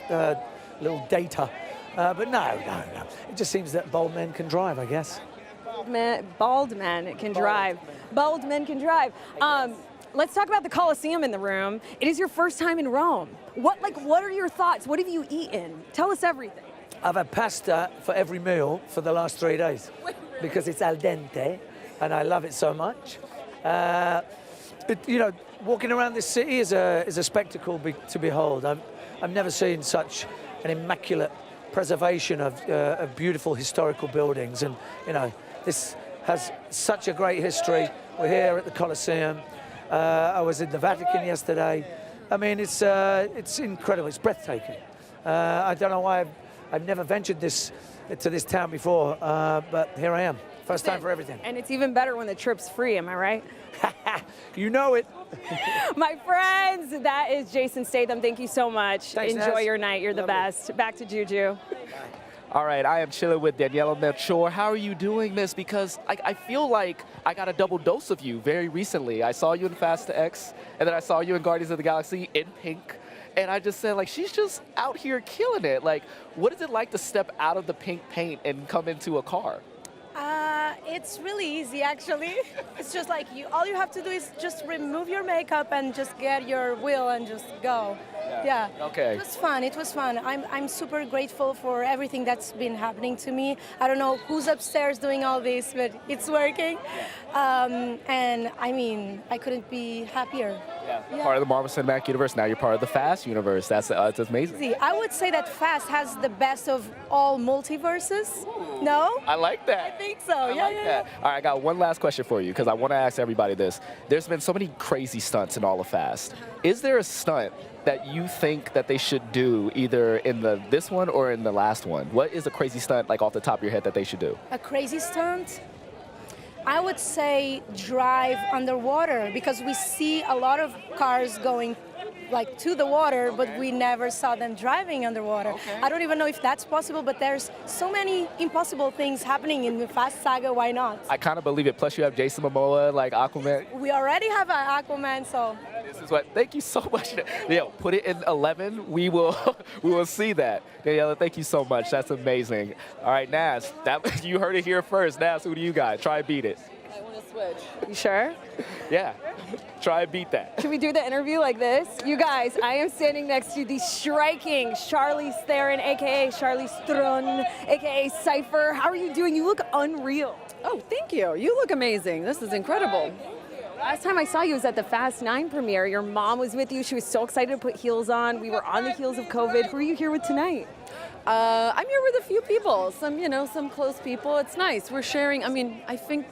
little data. But no. It just seems that bald men can drive, I guess. Bald men can drive. Bald men can drive. Let's talk about the Colosseum in the room. It is your first time in Rome. What are your thoughts? What have you eaten? Tell us everything. I've had pasta for every meal for the last 3 days because it's al dente, and I love it so much. But you know, walking around this city is a spectacle to behold. I've never seen such an immaculate preservation of beautiful historical buildings, and you know, this has such a great history. We're here at the Colosseum. I was in the Vatican yesterday. I mean, it's incredible. It's breathtaking. I don't know why I've never ventured to this town before, but here I am. First time for everything. And it's even better when the trip's free, am I right? You know it. My friends, that is Jason Statham. Thank you so much. Thanks, Enjoy Naz. your night. You're the best. Back to Juju. All right, I am chilling with Daniela Melchor. How are you doing, miss? Because I feel like I got a double dose of you very recently. I saw you in Fast X, and then I saw you in Guardians of the Galaxy in pink. And I just said, like, she's just out here killing it. Like, what is it like to step out of the pink paint and come into a car? It's really easy, actually. It's just like all you have to do is just remove your makeup and just get your wheel and just go. Yeah. Okay. It was fun. It was fun. I'm super grateful for everything that's been happening to me. I don't know who's upstairs doing all this, but it's working. And I mean, I couldn't be happier. Yeah. Part of the Marvel Cinematic Universe. Now you're part of the Fast Universe. That's amazing. See, I would say that Fast has the best of all multiverses. Ooh. No? I like that. I think so. Yeah. All right, I got one last question for you because I want to ask everybody this. There's been so many crazy stunts in all of Fast. Is there a stunt that you think that they should do either in this one or in the last one? What is a crazy stunt, like off the top of your head, that they should do? A crazy stunt? I would say drive underwater, because we see a lot of cars going like to the water, but we never saw them driving underwater. I don't even know if that's possible, but there's so many impossible things happening in the Fast Saga. Why not? I kind of believe it. Plus, you have Jason Momoa, like Aquaman. We already have an Aquaman, so. This is what. Thank you so much. Put it in 11. We will see that. Daniela, thank you so much. That's amazing. All right, Naz. You heard it here first. Naz, who do you got? Try and beat it. I want to switch. You sure? Yeah. Try and beat that. Should we do the interview like this? You guys, I am standing next to the striking Charlize Theron, a.k.a. Charlize Theron, a.k.a. Cypher. How are you doing? You look unreal. Oh, thank you. You look amazing. This is incredible. Last time I saw you was at the Fast 9 premiere. Your mom was with you. She was so excited to put heels on. We were on the heels of COVID. Who are you here with tonight? I'm here with a few people, some close people. It's nice. We're sharing. I mean, I think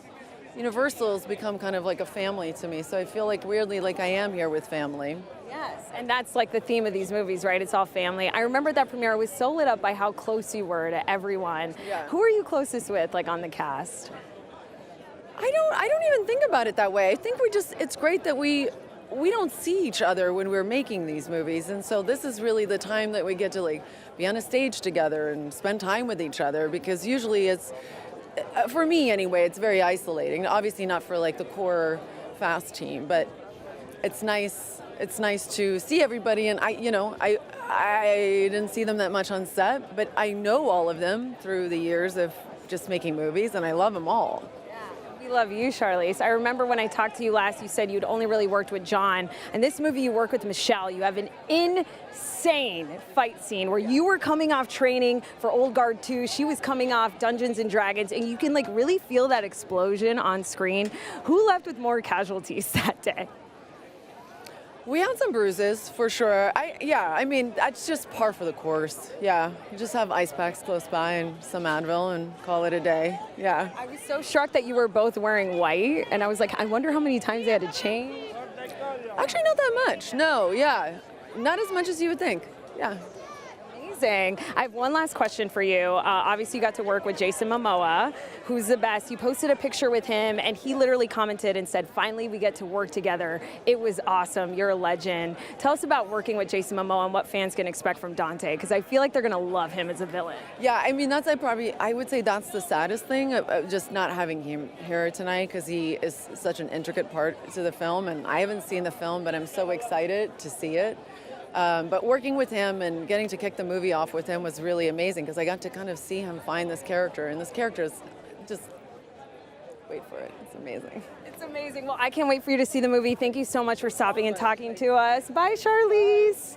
Universal's become kind of like a family to me, so I feel like weirdly like I am here with family. Yes, and that's like the theme of these movies, right? It's all family. I remember that premiere was so lit up by how close you were to everyone. Yeah. Who are you closest with, like on the cast? I don't even think about it that way. I think it's great that we don't see each other when we're making these movies, and so this is really the time that we get to like be on a stage together and spend time with each other, because usually it's, for me anyway, it's very isolating. Obviously not for like the core Fast team, but it's nice to see everybody, and I didn't see them that much on set, but I know all of them through the years of just making movies, and I love them all. We love you, Charlize. I remember when I talked to you last, you said you'd only really worked with John. And this movie, you work with Michelle. You have an insane fight scene where you were coming off training for Old Guard 2. She was coming off Dungeons and Dragons, and you can like really feel that explosion on screen. Who left with more casualties that day? We had some bruises, for sure. I mean, that's just par for the course. Yeah, you just have ice packs close by and some Advil and call it a day. Yeah. I was so struck that you were both wearing white, and I was like, I wonder how many times they had to change. Actually, not that much. No, yeah. Not as much as you would think. Yeah. Amazing. I have one last question for you. Obviously, you got to work with Jason Momoa, who's the best. You posted a picture with him, and he literally commented and said, finally, we get to work together. It was awesome. You're a legend. Tell us about working with Jason Momoa and what fans can expect from Dante, because I feel like they're going to love him as a villain. Yeah, I mean, I would say that's the saddest thing, of just not having him here tonight, because he is such an intricate part to the film, and I haven't seen the film, but I'm so excited to see it. But working with him and getting to kick the movie off with him was really amazing, because I got to kind of see him find this character, and this character is just, wait for it, it's amazing. It's amazing. Well, I can't wait for you to see the movie. Thank you so much for stopping and talking to us. Bye, Charlize.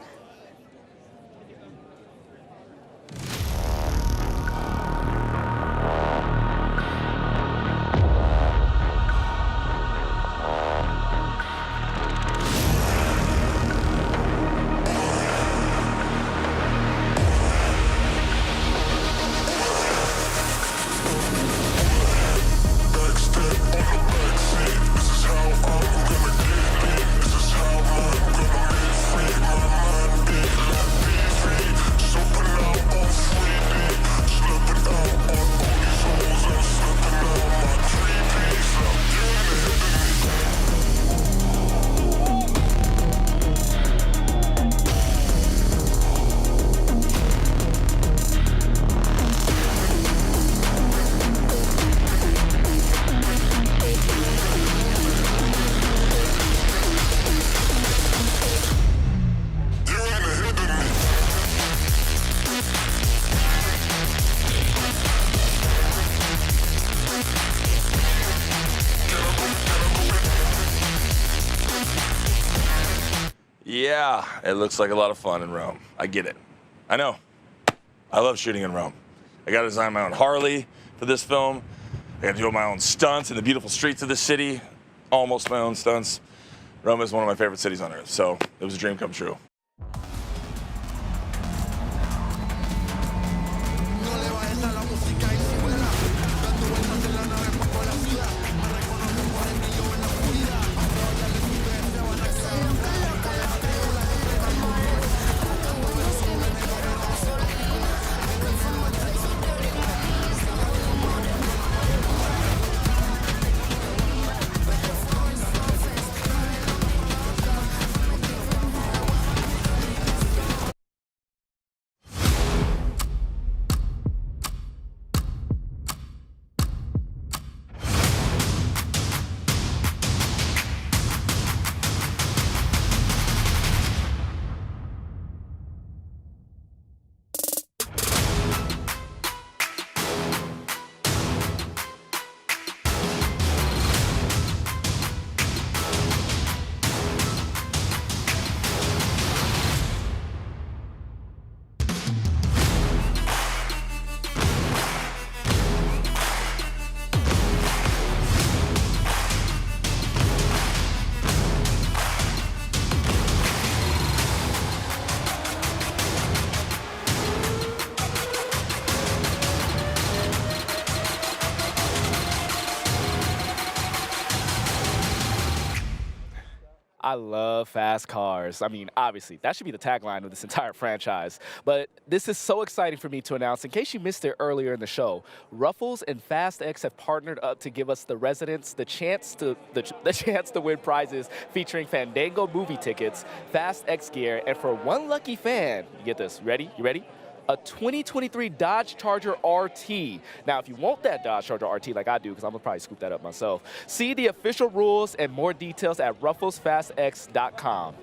Yeah, it looks like a lot of fun in Rome. I get it. I know. I love shooting in Rome. I got to design my own Harley for this film. I got to do my own stunts in the beautiful streets of the city. Almost my own stunts. Rome is one of my favorite cities on earth, so it was a dream come true. I love fast cars. I mean, obviously, that should be the tagline of this entire franchise. But this is so exciting for me to announce. In case you missed it earlier in the show, Ruffles and Fast X have partnered up to give us the residents the chance to win prizes featuring Fandango movie tickets, Fast X gear, and for one lucky fan, you get this, ready? You ready? A 2023 Dodge Charger RT. Now, if you want that Dodge Charger RT like I do, because I'm going to probably scoop that up myself, see the official rules and more details at rufflesfastx.com.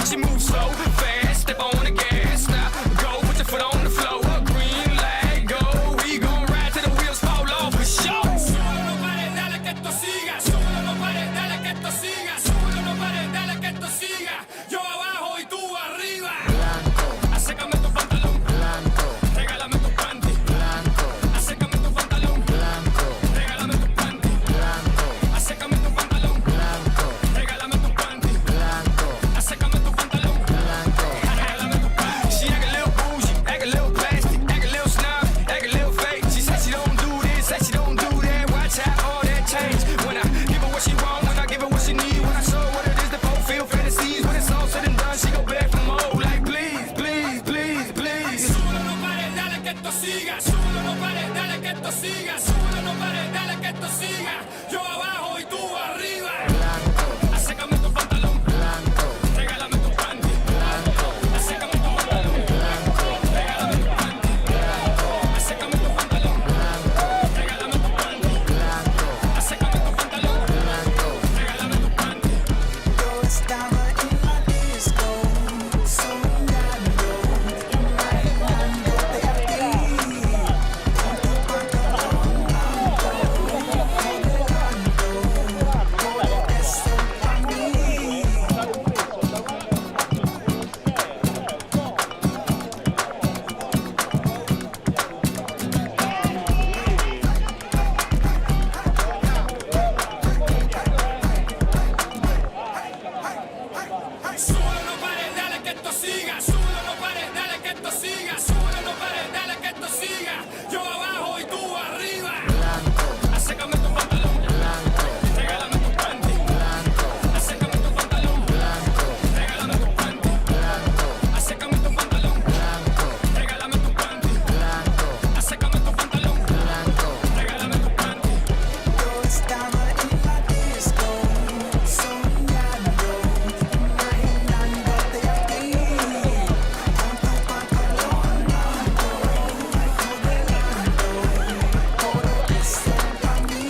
She moves so fast, step on the gas, now go put your foot on the floor. Green light, go, we gon' ride till the wheels fall off for sure. Súbelo, no pares, dale que esto siga. Súbelo, no pares, dale que esto siga. Súbelo, no pares, dale que esto siga. Yo abajo y tú arriba. Blanco, acércame tu pantalón. Blanco, regálame tu panty. Blanco, acércame tu pantalón. Blanco, regálame tu panty. Blanco, acércame tu pantalón. Blanco, regálame tu panty. Blanco, acércame tu pantalón. Blanco, regálame tu panty. She act a little bougie, act a little plastic, act a little snob, act a little fake. She said she don't do this, said she don't do that. Watch how all that change. When I give her what she want, when I give her what she need, when I show her what it is to fulfill fantasies. When it's all said and done, she go back for more. Like please, please, please, please. Súbelo, no pares, dale que esto siga. Súbelo, no pares, dale que esto siga. Súbelo, no pares, dale que esto siga. Yo abajo y tú arriba. Blanco, acércame tu pantalón. Blanco, regálame tu panty. Blanco, acércame tu pantalón. Blanco, regálame tu panty. Blanco, acércame tu pantalón. Blanco, regálame tu panty. Blanco, acércame tu pantalón. Blanco, regálame tu panty. Yo estaba en la disco, soñando, imaginándote a ti. Con tu pantalón blanco, modelando, todo eso para mí. Súbelo, no pares, dale que esto siga. Súbelo, no pares, dale que esto siga. Súbelo, no pares, dale que esto siga. Yo abajo y tú arriba. Blanco, acércame tu pantalón. Blanco, regálame tu panty. Blanco, acércame tu pantalón. Blanco, regálame tu panty. Blanco, acércame tu pantalón. Blanco, regálame tu panty. Blanco, acércame tu pantalón. Blanco, regálame tu panty. Yo estaba en la disco, soñando, imaginándote a ti. Con tu pantalón blanco, modelando, todo eso para mí.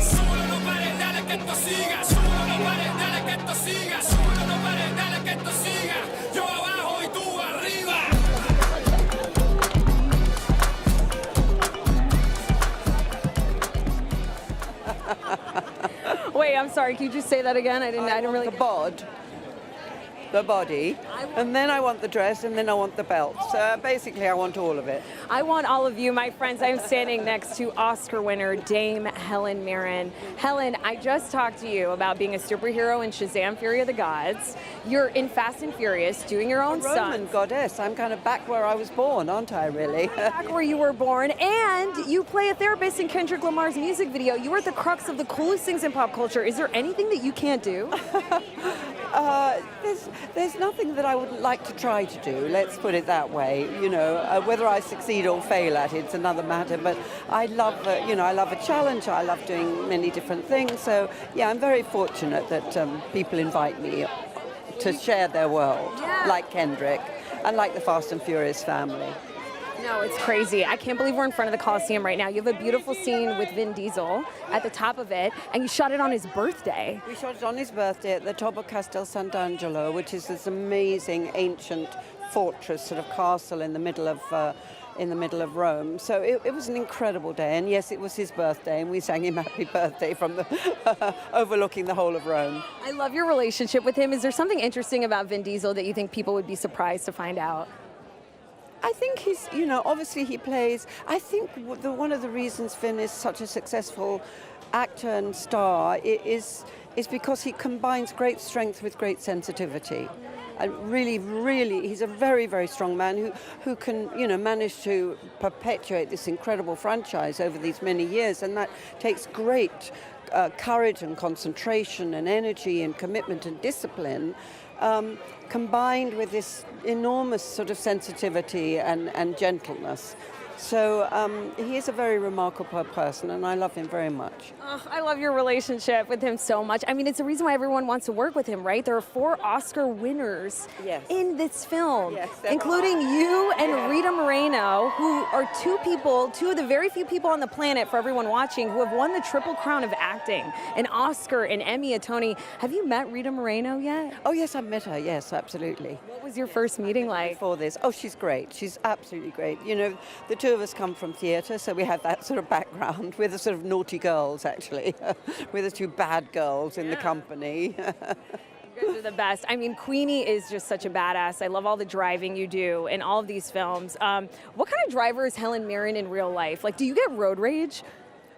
Súbelo, no pares, dale que esto siga. Súbelo, no pares, dale que esto siga. Súbelo, no pares, dale que esto siga. Yo abajo y tú arriba. Wait, I'm sorry. Can you just say that again? I didn't really. The bod, the body, and then I want the dress, and then I want the belt. So basically, I want all of it. I want all of you, my friends. I'm standing next to Oscar winner Dame Helen Mirren. Helen, I just talked to you about being a superhero in Shazam! Fury of the Gods. You're in Fast and Furious, doing your own Roman stunts. goddess. I'm kind of back where I was born, aren't I? Really? Back where you were born, and you play a therapist in Kendrick Lamar's music video. You are at the crux of the coolest things in pop culture. Is there anything that you can't do? There's nothing that I wouldn't like to try to do. Let's put it that way. You know, whether I succeed or fail at it's another matter. But I love, I love a challenge. I love doing many different things. So yeah, I'm very fortunate that people invite me to share their world, like Kendrick, and like the Fast and Furious family. No, it's crazy. I can't believe we're in front of the Coliseum right now. You have a beautiful scene with Vin Diesel at the top of it, and you shot it on his birthday. We shot it on his birthday at the top of Castel Sant'Angelo, which is this amazing ancient fortress sort of castle in the middle of in the middle of Rome. So it was an incredible day. And yes, it was his birthday, and we sang him happy birthday from the overlooking the whole of Rome. I love your relationship with him. Is there something interesting about Vin Diesel that you think people would be surprised to find out? I think he's, you know, obviously he plays. I think one of the reasons Vin is such a successful actor and star is because he combines great strength with great sensitivity. And really, he's a very, very strong man who can, you know, manage to perpetuate this incredible franchise over these many years. And that takes great courage and concentration and energy and commitment and discipline, combined with this enormous sort of sensitivity and gentleness. So he is a very remarkable person, and I love him very much. Oh, I love your relationship with him so much. I mean, it's the reason why everyone wants to work with him, right? There are 4 Oscar winners in this film, including you and Rita Moreno, who are two of the very few people on the planet, for everyone watching, who have won the Triple Crown of acting, an Oscar, an Emmy, a Tony. Have you met Rita Moreno yet? Oh, yes, I've met her. Yes, absolutely. What was your first meeting like? Before this? Oh, she's great. She's absolutely great. You know, the two of us come from theatre, so we have that sort of background. We're the sort of naughty girls, actually. We're the 2 bad girls in the company. You guys are the best. I mean, Queenie is just such a badass. I love all the driving you do in all of these films. What kind of driver is Helen Mirren in real life? Like, do you get road rage?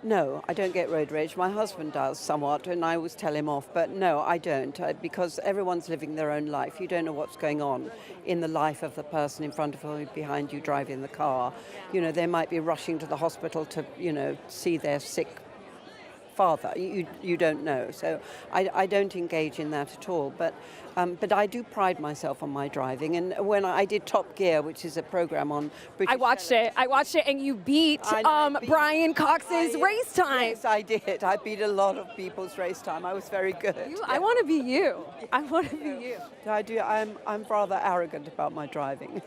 No, I don't get road rage. My husband does somewhat, and I always tell him off. But no, I don't, because everyone's living their own life. You don't know what's going on in the life of the person in front of you, behind you, driving the car. You know, they might be rushing to the hospital to, you know, see their sick father. You don't know. So I don't engage in that at all. But I do pride myself on my driving. And when I did Top Gear, which is a program on British I watched it, and you beat Brian Cox's race time. Yes, I did. I beat a lot of people's race time. I was very good. I want to be you. I want to be you. I do. I'm rather arrogant about my driving.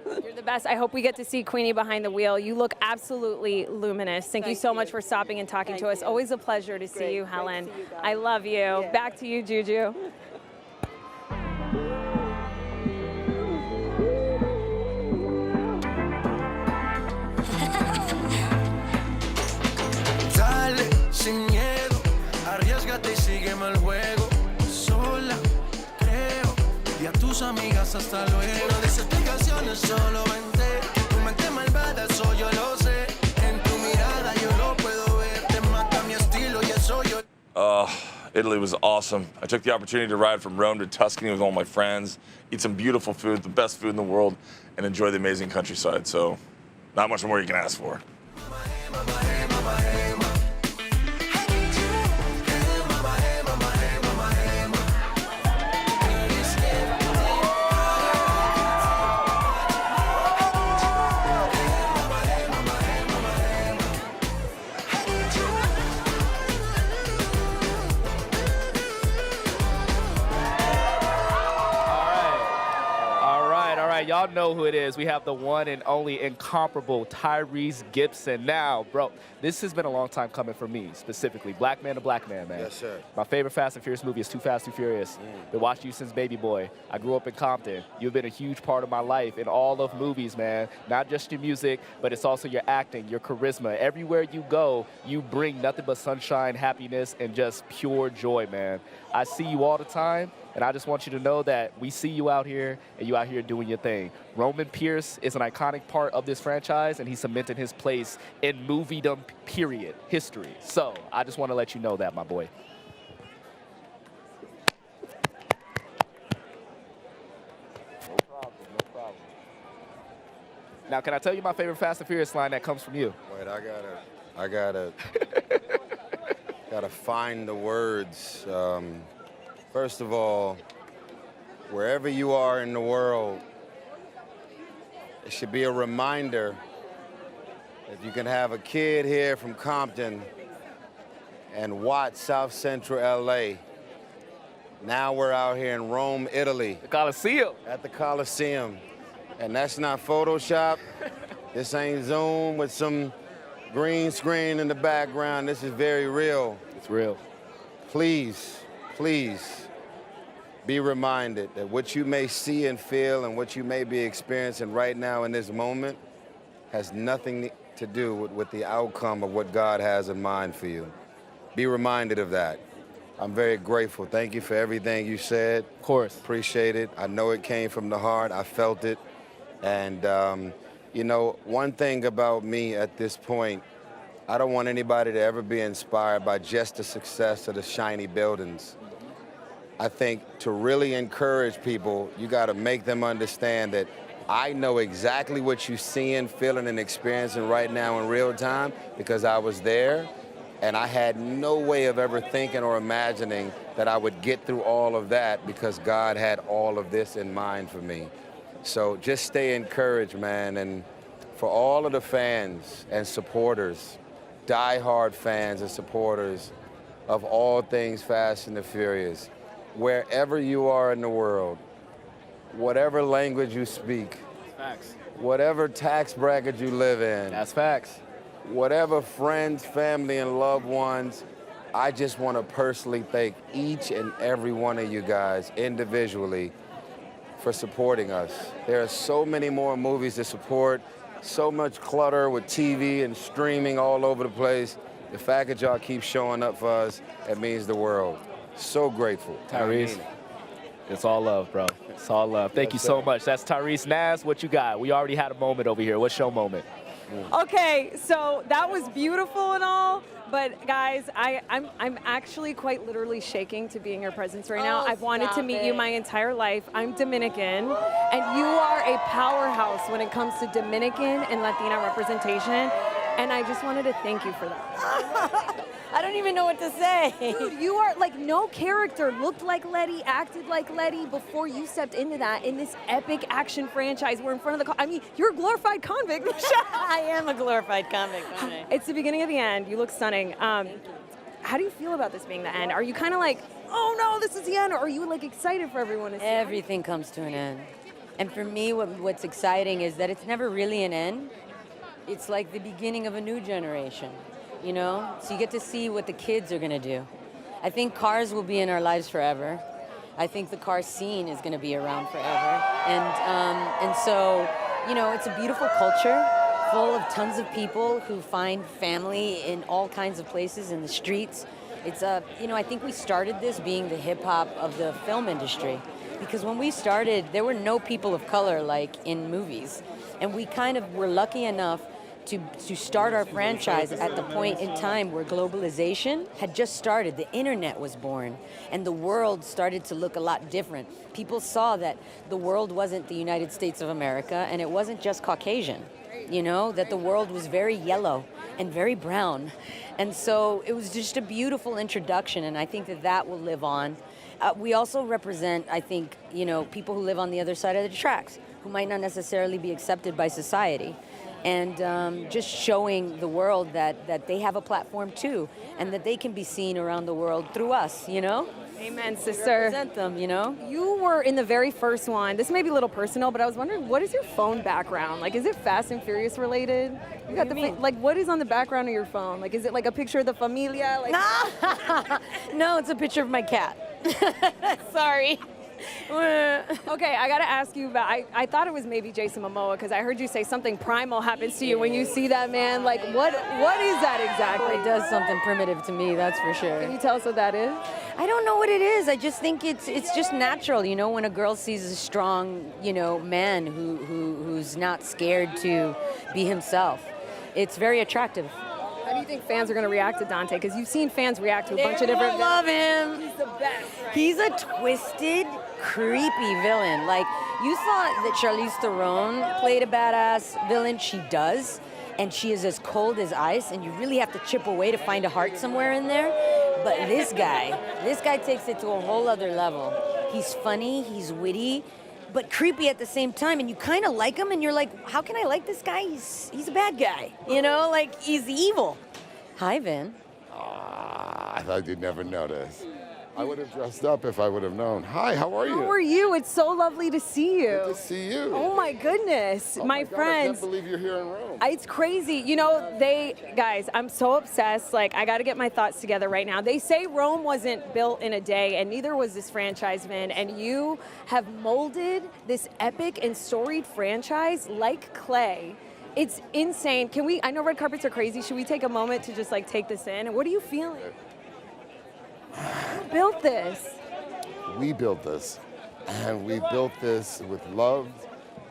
You're the best. I hope we get to see Queenie behind the wheel. You look absolutely luminous. Thank you so much for stopping and talking to us. Always a pleasure to see you, Helen. I love you. Back to you, Juju. Dale, sin miedo, arriésgate y sígueme el juego. Sola, creo, y a tus amigas hasta luego. No dices explicaciones, solo vente. Tu mente malvada, eso yo lo sé. En tu mirada yo lo puedo ver. Te mata mi estilo y eso yo. Italy was awesome. I took the opportunity to ride from Rome to Tuscany with all my friends, eat some beautiful food, the best food in the world, and enjoy the amazing countryside. So, not much more you can ask for. Y'all know who it is. We have the one and only incomparable Tyrese Gibson. Now, bro, this has been a long time coming for me, specifically. Black man to black man, man. Yes, sir. My favorite Fast and Furious movie is Too Fast, Too Furious. Been watching you since baby boy. I grew up in Compton. You've been a huge part of my life in all of movies, man. Not just your music, but it's also your acting, your charisma. Everywhere you go, you bring nothing but sunshine, happiness, and just pure joy, man. I see you all the time. And I just want you to know that we see you out here, and you out here doing your thing. Roman Pierce is an iconic part of this franchise, and he cemented his place in moviedom, period, history. So I just want to let you know that, my boy. No problem. Now, can I tell you my favorite Fast and Furious line that comes from you? Wait, I gotta find the words. First of all, wherever you are in the world, it should be a reminder that you can have a kid here from Compton and Watts, South Central LA. Now we're out here in Rome, Italy. The Coliseum. At the Coliseum. And that's not Photoshop. This ain't Zoom with some green screen in the background. This is very real. It's real. Please, please be reminded that what you may see and feel and what you may be experiencing right now in this moment has nothing to do with the outcome of what God has in mind for you. Be reminded of that. I'm very grateful. Thank you for everything you said. Of course. Appreciate it. I know it came from the heart. I felt it. And, you know, one thing about me at this point, I don't want anybody to ever be inspired by just the success of the shiny buildings. I think to really encourage people, you got to make them understand that I know exactly what you're seeing, feeling, and experiencing right now in real time because I was there, and I had no way of ever thinking or imagining that I would get through all of that because God had all of this in mind for me. So just stay encouraged, man, and for all of the fans and supporters, die-hard fans and supporters of all things Fast and the Furious, wherever you are in the world, whatever language you speak, Facts. whatever tax bracket you live in, That's facts. whatever friends, family, and loved ones, I just want to personally thank each and every one of you guys individually for supporting us. There are so many more movies to support, so much clutter with TV and streaming all over the place. The fact that y'all keep showing up for us, it means the world. So grateful. Tyrese, it's all love, bro. It's all love. Thank you so much. That's Tyrese Naz. What you got? We already had a moment over here. What's your moment? Okay, so that was beautiful and all, but guys, I'm actually quite literally shaking to be in your presence right now. I've wanted to meet you my entire life. I'm Dominican, and you are a powerhouse when it comes to Dominican and Latina representation, and I just wanted to thank you for that. I don't even know what to say. Dude, you are like, no character looked like Letty, acted like Letty before you stepped into that in this epic action franchise. We're in front of the, I mean, you're a glorified convict, Michelle. I am a glorified convict, aren't I? It's the beginning of the end. You look stunning. How do you feel about this being the end? Are you kind of like, oh no, this is the end? Or are you like excited for everyone to see? Everything comes to an end. And for me, what's exciting is that it's never really an end. It's like the beginning of a new generation. You know, so you get to see what the kids are going to do. I think cars will be in our lives forever. I think the car scene is going to be around forever. And so, you know, it's a beautiful culture full of tons of people who find family in all kinds of places, in the streets. It's you know, I think we started this being the hip hop of the film industry. Because when we started, there were no people of color like in movies. And we kind of were lucky enough to start our franchise at the point in time where globalization had just started. The internet was born, and the world started to look a lot different. People saw that the world wasn't the United States of America, and it wasn't just Caucasian, you know, that the world was very yellow and very brown. And so it was just a beautiful introduction, and I think that that will live on. We also represent, I think, you know, people who live on the other side of the tracks, who might not necessarily be accepted by society. And just showing the world that they have a platform too, and that they can be seen around the world through us, you know? Amen, sister. Represent them, you know? You were in the very first one. This may be a little personal, but I was wondering, what is your phone background? Like, is it Fast and Furious related? You got like, what is on the background of your phone? Like, is it like a picture of the familia? Like, no, it's a picture of my cat. Sorry. Okay, I gotta ask you about, I thought it was maybe Jason Momoa because I heard you say something primal happens to you when you see that man. Like, what is that exactly? It does something primitive to me, that's for sure. Can you tell us what that is? I don't know what it is. I just think it's just natural, you know, when a girl sees a strong, you know, man who's not scared to be himself. It's very attractive. How do you think fans are going to react to Dante? Because you've seen fans react to a bunch of different... I love him. He's the best, right? He's a twisted, creepy villain. Like, you thought that Charlize Theron played a badass villain. She does. And she is as cold as ice, and you really have to chip away to find a heart somewhere in there. But this guy takes it to a whole other level. He's funny, he's witty, but creepy at the same time, and you kind of like him, and you're like, how can I like this guy? He's a bad guy, you know, like he's evil. Hi, Vin. I thought you'd never notice. I would have dressed up if I would have known. Hi, how are you? How are you? It's so lovely to see you. Good to see you. Oh my goodness, my God, friends. I can't believe you're here in Rome. It's crazy. You know, guys, I'm so obsessed. Like, I got to get my thoughts together right now. They say Rome wasn't built in a day, and neither was this franchise, Vin. And you have molded this epic and storied franchise like clay It's insane. Can we, I know red carpets are crazy. Should we take a moment to just like take this in? What are you feeling? Who built this? We built this. And we built this with love,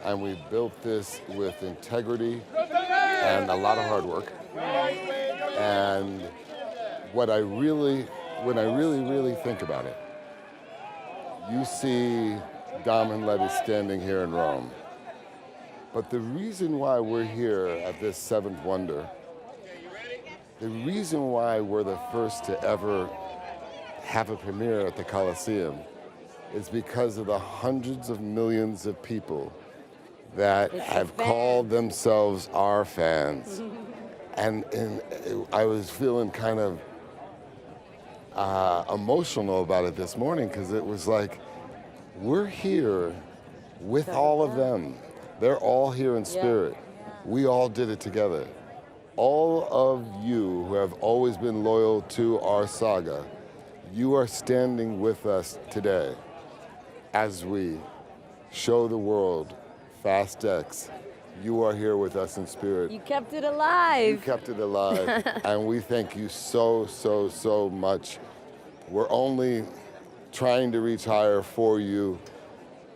and we built this with integrity and a lot of hard work. And when I really think about it, you see Dom and Letty standing here in Rome. But the reason why we're here at this seventh wonder, the reason why we're the first to ever have a premiere at the Colosseum is because of the hundreds of millions of people that have called themselves our fans. And I was feeling kind of emotional about it this morning because it was like, we're here with all of them. They're all here in spirit. We all did it together. All of you who have always been loyal to our saga, you are standing with us today as we show the world Fast X. You are here with us in spirit. You kept it alive. You kept it alive. And we thank you so, so, so much. We're only trying to reach higher for you.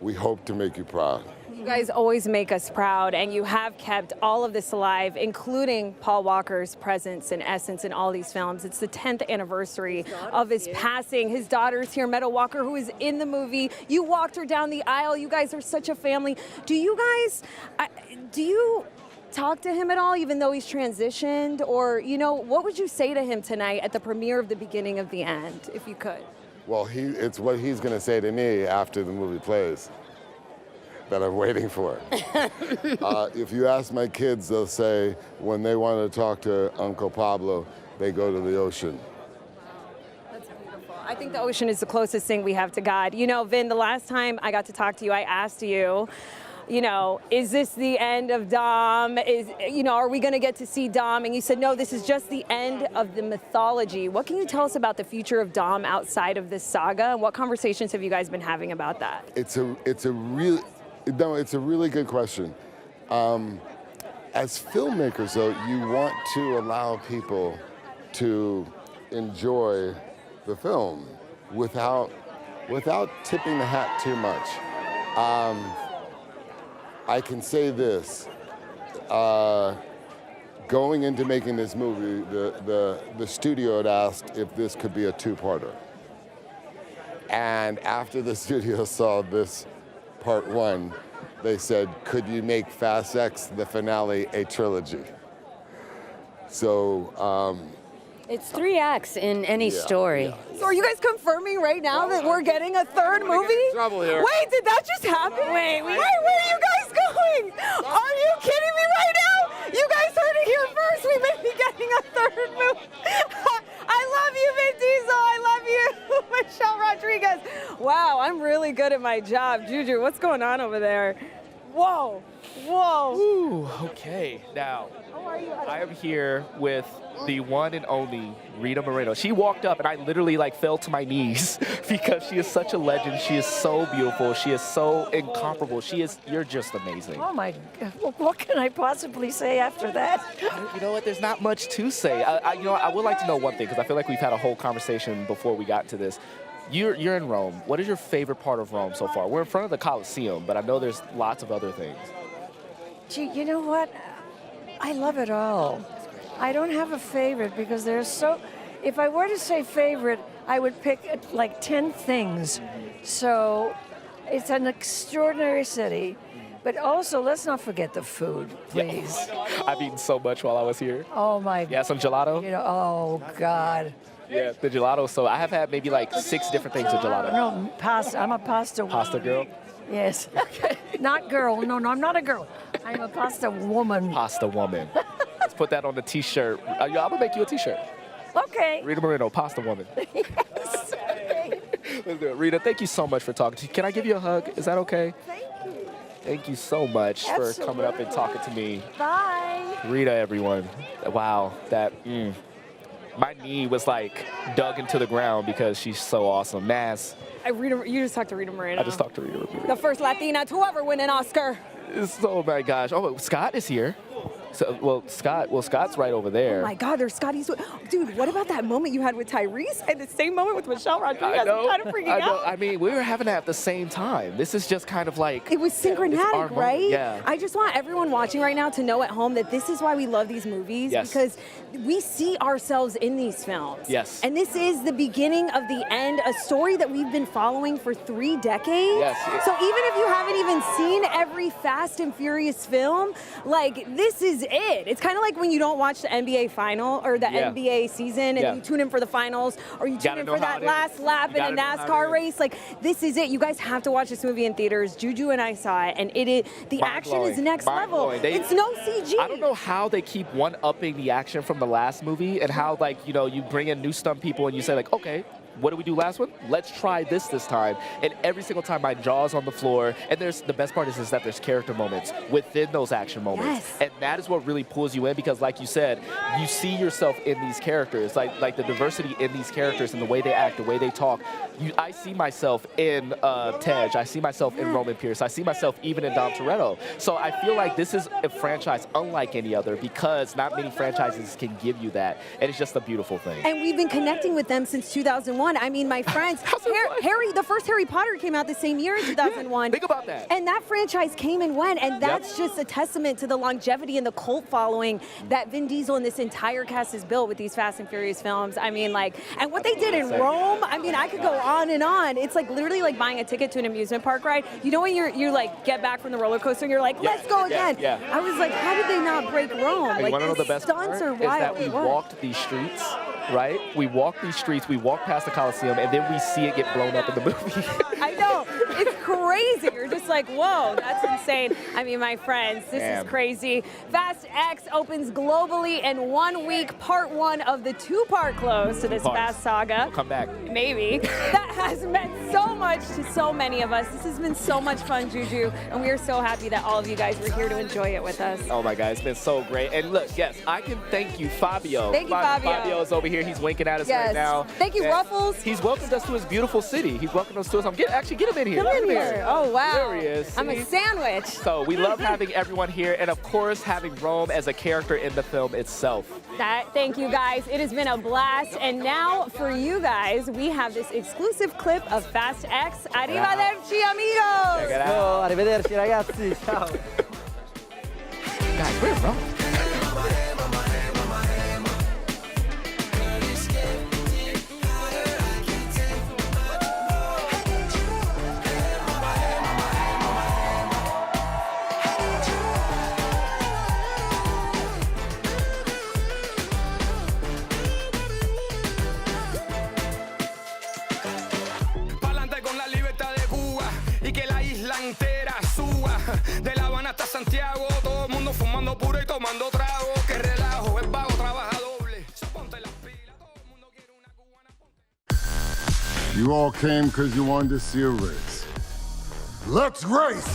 We hope to make you proud. You guys always make us proud, and you have kept all of this alive, including Paul Walker's presence and essence in all these films. It's the 10th anniversary of his passing. His daughter's here, Meadow Walker, who is in the movie. You walked her down the aisle. You guys are such a family. Do you guys, do you talk to him at all, even though he's transitioned? Or, you know, what would you say to him tonight at the premiere of The Beginning of the End, if you could? Well, it's what he's going to say to me after the movie plays that I'm waiting for. If you ask my kids, they'll say when they want to talk to Uncle Pablo, they go to the ocean. That's beautiful. I think the ocean is the closest thing we have to God. You know, Vin, the last time I got to talk to you, I asked you, you know, is this the end of Dom? Are we going to get to see Dom? And you said, no, this is just the end of the mythology. What can you tell us about the future of Dom outside of this saga? And what conversations have you guys been having about that? It's a really good question. As filmmakers, though, you want to allow people to enjoy the film without tipping the hat too much. I can say this. Going into making this movie, the studio had asked if this could be a two-parter. And after the studio saw this part one, they said, could you make Fast X, the finale, a trilogy? So, it's 3 acts in any story. Yeah. So are you guys confirming right now that we're getting a third movie? Trouble here. Wait, did that just happen? Wait, where are you guys going? Are you kidding me right now? You guys heard it here first. We may be getting a third movie. I love you, Vin Diesel. I love you, Michelle Rodriguez. Wow, I'm really good at my job. Juju, what's going on over there? Whoa, whoa. Ooh, okay. Now, I am here with the one and only Rita Moreno. She walked up and I literally fell to my knees because she is such a legend. She is so beautiful. She is so incomparable. You're just amazing. Oh my God, what can I possibly say after that? You know what, there's not much to say. I would like to know one thing because I feel like we've had a whole conversation before we got to this. You're in Rome. What is your favorite part of Rome so far? We're in front of the Colosseum, but I know there's lots of other things. Gee, you know what? I love it all. I don't have a favorite because if I were to say favorite, I would pick 10 things. So it's an extraordinary city, but also let's not forget the food, please. I've eaten so much while I was here. Oh my. Yeah, some gelato. Oh God. Yeah, the gelato. So I have had maybe 6 different things of gelato. No, pasta. I'm a pasta woman. Pasta girl? Yes. Not girl. No, I'm not a girl. I'm a pasta woman. Pasta woman. Let's put that on the T-shirt. I'm gonna make you a T-shirt. Okay. Rita Moreno, pasta woman. Yes. Let's do it. Rita, thank you so much for talking to me. Can I give you a hug? Is that okay? Thank you. Thank you so much for coming up and talking to me. Bye. Rita, everyone. Wow, my knee was dug into the ground because she's so awesome. Naz. You just talked to Rita Moreno. I just talked to Rita. The first Latina to ever win an Oscar. Oh my gosh. Oh, Scott is here. So, Scott's right over there. Oh my God, there's Scott Eastwood. Dude, what about that moment you had with Tyrese and the same moment with Michelle Rodriguez? I know. I'm kind of freaking out. I mean, we were having that at the same time. This is just kind of like... It was synchronatic, right? Yeah. I just want everyone watching right now to know at home that this is why we love these movies. Yes. Because we see ourselves in these films. Yes. And this is the beginning of the end, a story that we've been following for 3 decades. Yes. So even if you haven't even seen every Fast and Furious film, like, this is it. It's kind of like when you don't watch the NBA final or the NBA season and then you tune in for the finals or you tune in for that last lap in a NASCAR race. Like, this is it. You guys have to watch this movie in theaters. Juju and I saw it, and the action is next level. It's no CG. I don't know how they keep one-upping the action from the last movie and how, like, you know, you bring in new stunt people and you say, like, okay, what did we do last one? Let's try this time. And every single time my jaw's on the floor. And the best part is that there's character moments within those action moments. Yes. And that is what really pulls you in because, like you said, you see yourself in these characters, like the diversity in these characters and the way they act, the way they talk. I see myself in Tej. I see myself in Roman Pierce. I see myself even in Dom Toretto. So I feel like this is a franchise unlike any other because not many franchises can give you that. And it's just a beautiful thing. And we've been connecting with them since 2001. I mean, my friends, the first Harry Potter came out the same year in 2001. Think about that. And that franchise came and went, and that's just a testament to the longevity and the cult following that Vin Diesel and this entire cast has built with these Fast and Furious films. I mean, like, and what they did in Rome, I mean, I could go on and on. It's like literally like buying a ticket to an amusement park ride. You know when you're like, get back from the roller coaster and you're like, let's go again. I was like, how did they not break Rome? And like, you want to know the best part? stunts are Is wild. that we walked these streets, right? We walked these streets, we walked past the Coliseum, and then we see it get blown up in the movie. I know. It's crazy. You're just like, whoa, that's insane. I mean, my friends, this is crazy. Fast X opens globally in 1 week, part 1 of the 2-part close to this Fast saga. We'll come back. Maybe. That has meant so much to so many of us. This has been so much fun, Juju, and we are so happy that all of you guys were here to enjoy it with us. Oh my God, it's been so great. And look, yes, I can thank you, Fabio. Thank you, Fabio. Fabio's over here. He's winking at us right now. Thank you, And Ruffles. He's welcomed us to his beautiful city. He's welcomed us to us. Actually, get him in here. Come in here. Oh, wow. There he is. I'm a sandwich. So we love having everyone here, and of course, having Rome as a character in the film itself. Thank you, guys. It has been a blast. And now, for you guys, we have this exclusive clip of Fast X. Arrivederci, amigos. Check it out. Arrivederci, ragazzi. Ciao. Guys, where's Rome? De La Habana hasta Santiago, todo el mundo fumando puro y tomando trago. Que relajo, es vago, trabaja doble. Ponte las pilas, todo el mundo quiere una cubana. You all came because you wanted to see a race. Let's race!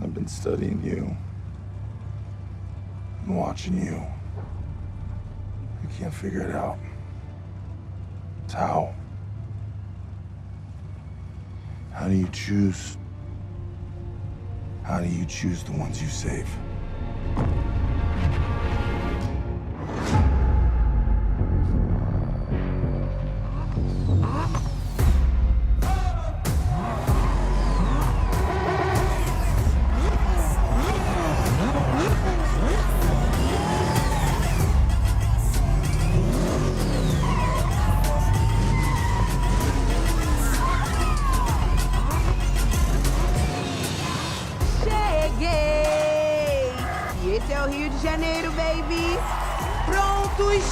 I've been studying you and watching you. I can't figure it out. It's how. How do you choose? How do you choose the ones you save? Esse é o Rio de Janeiro, baby! Prontos?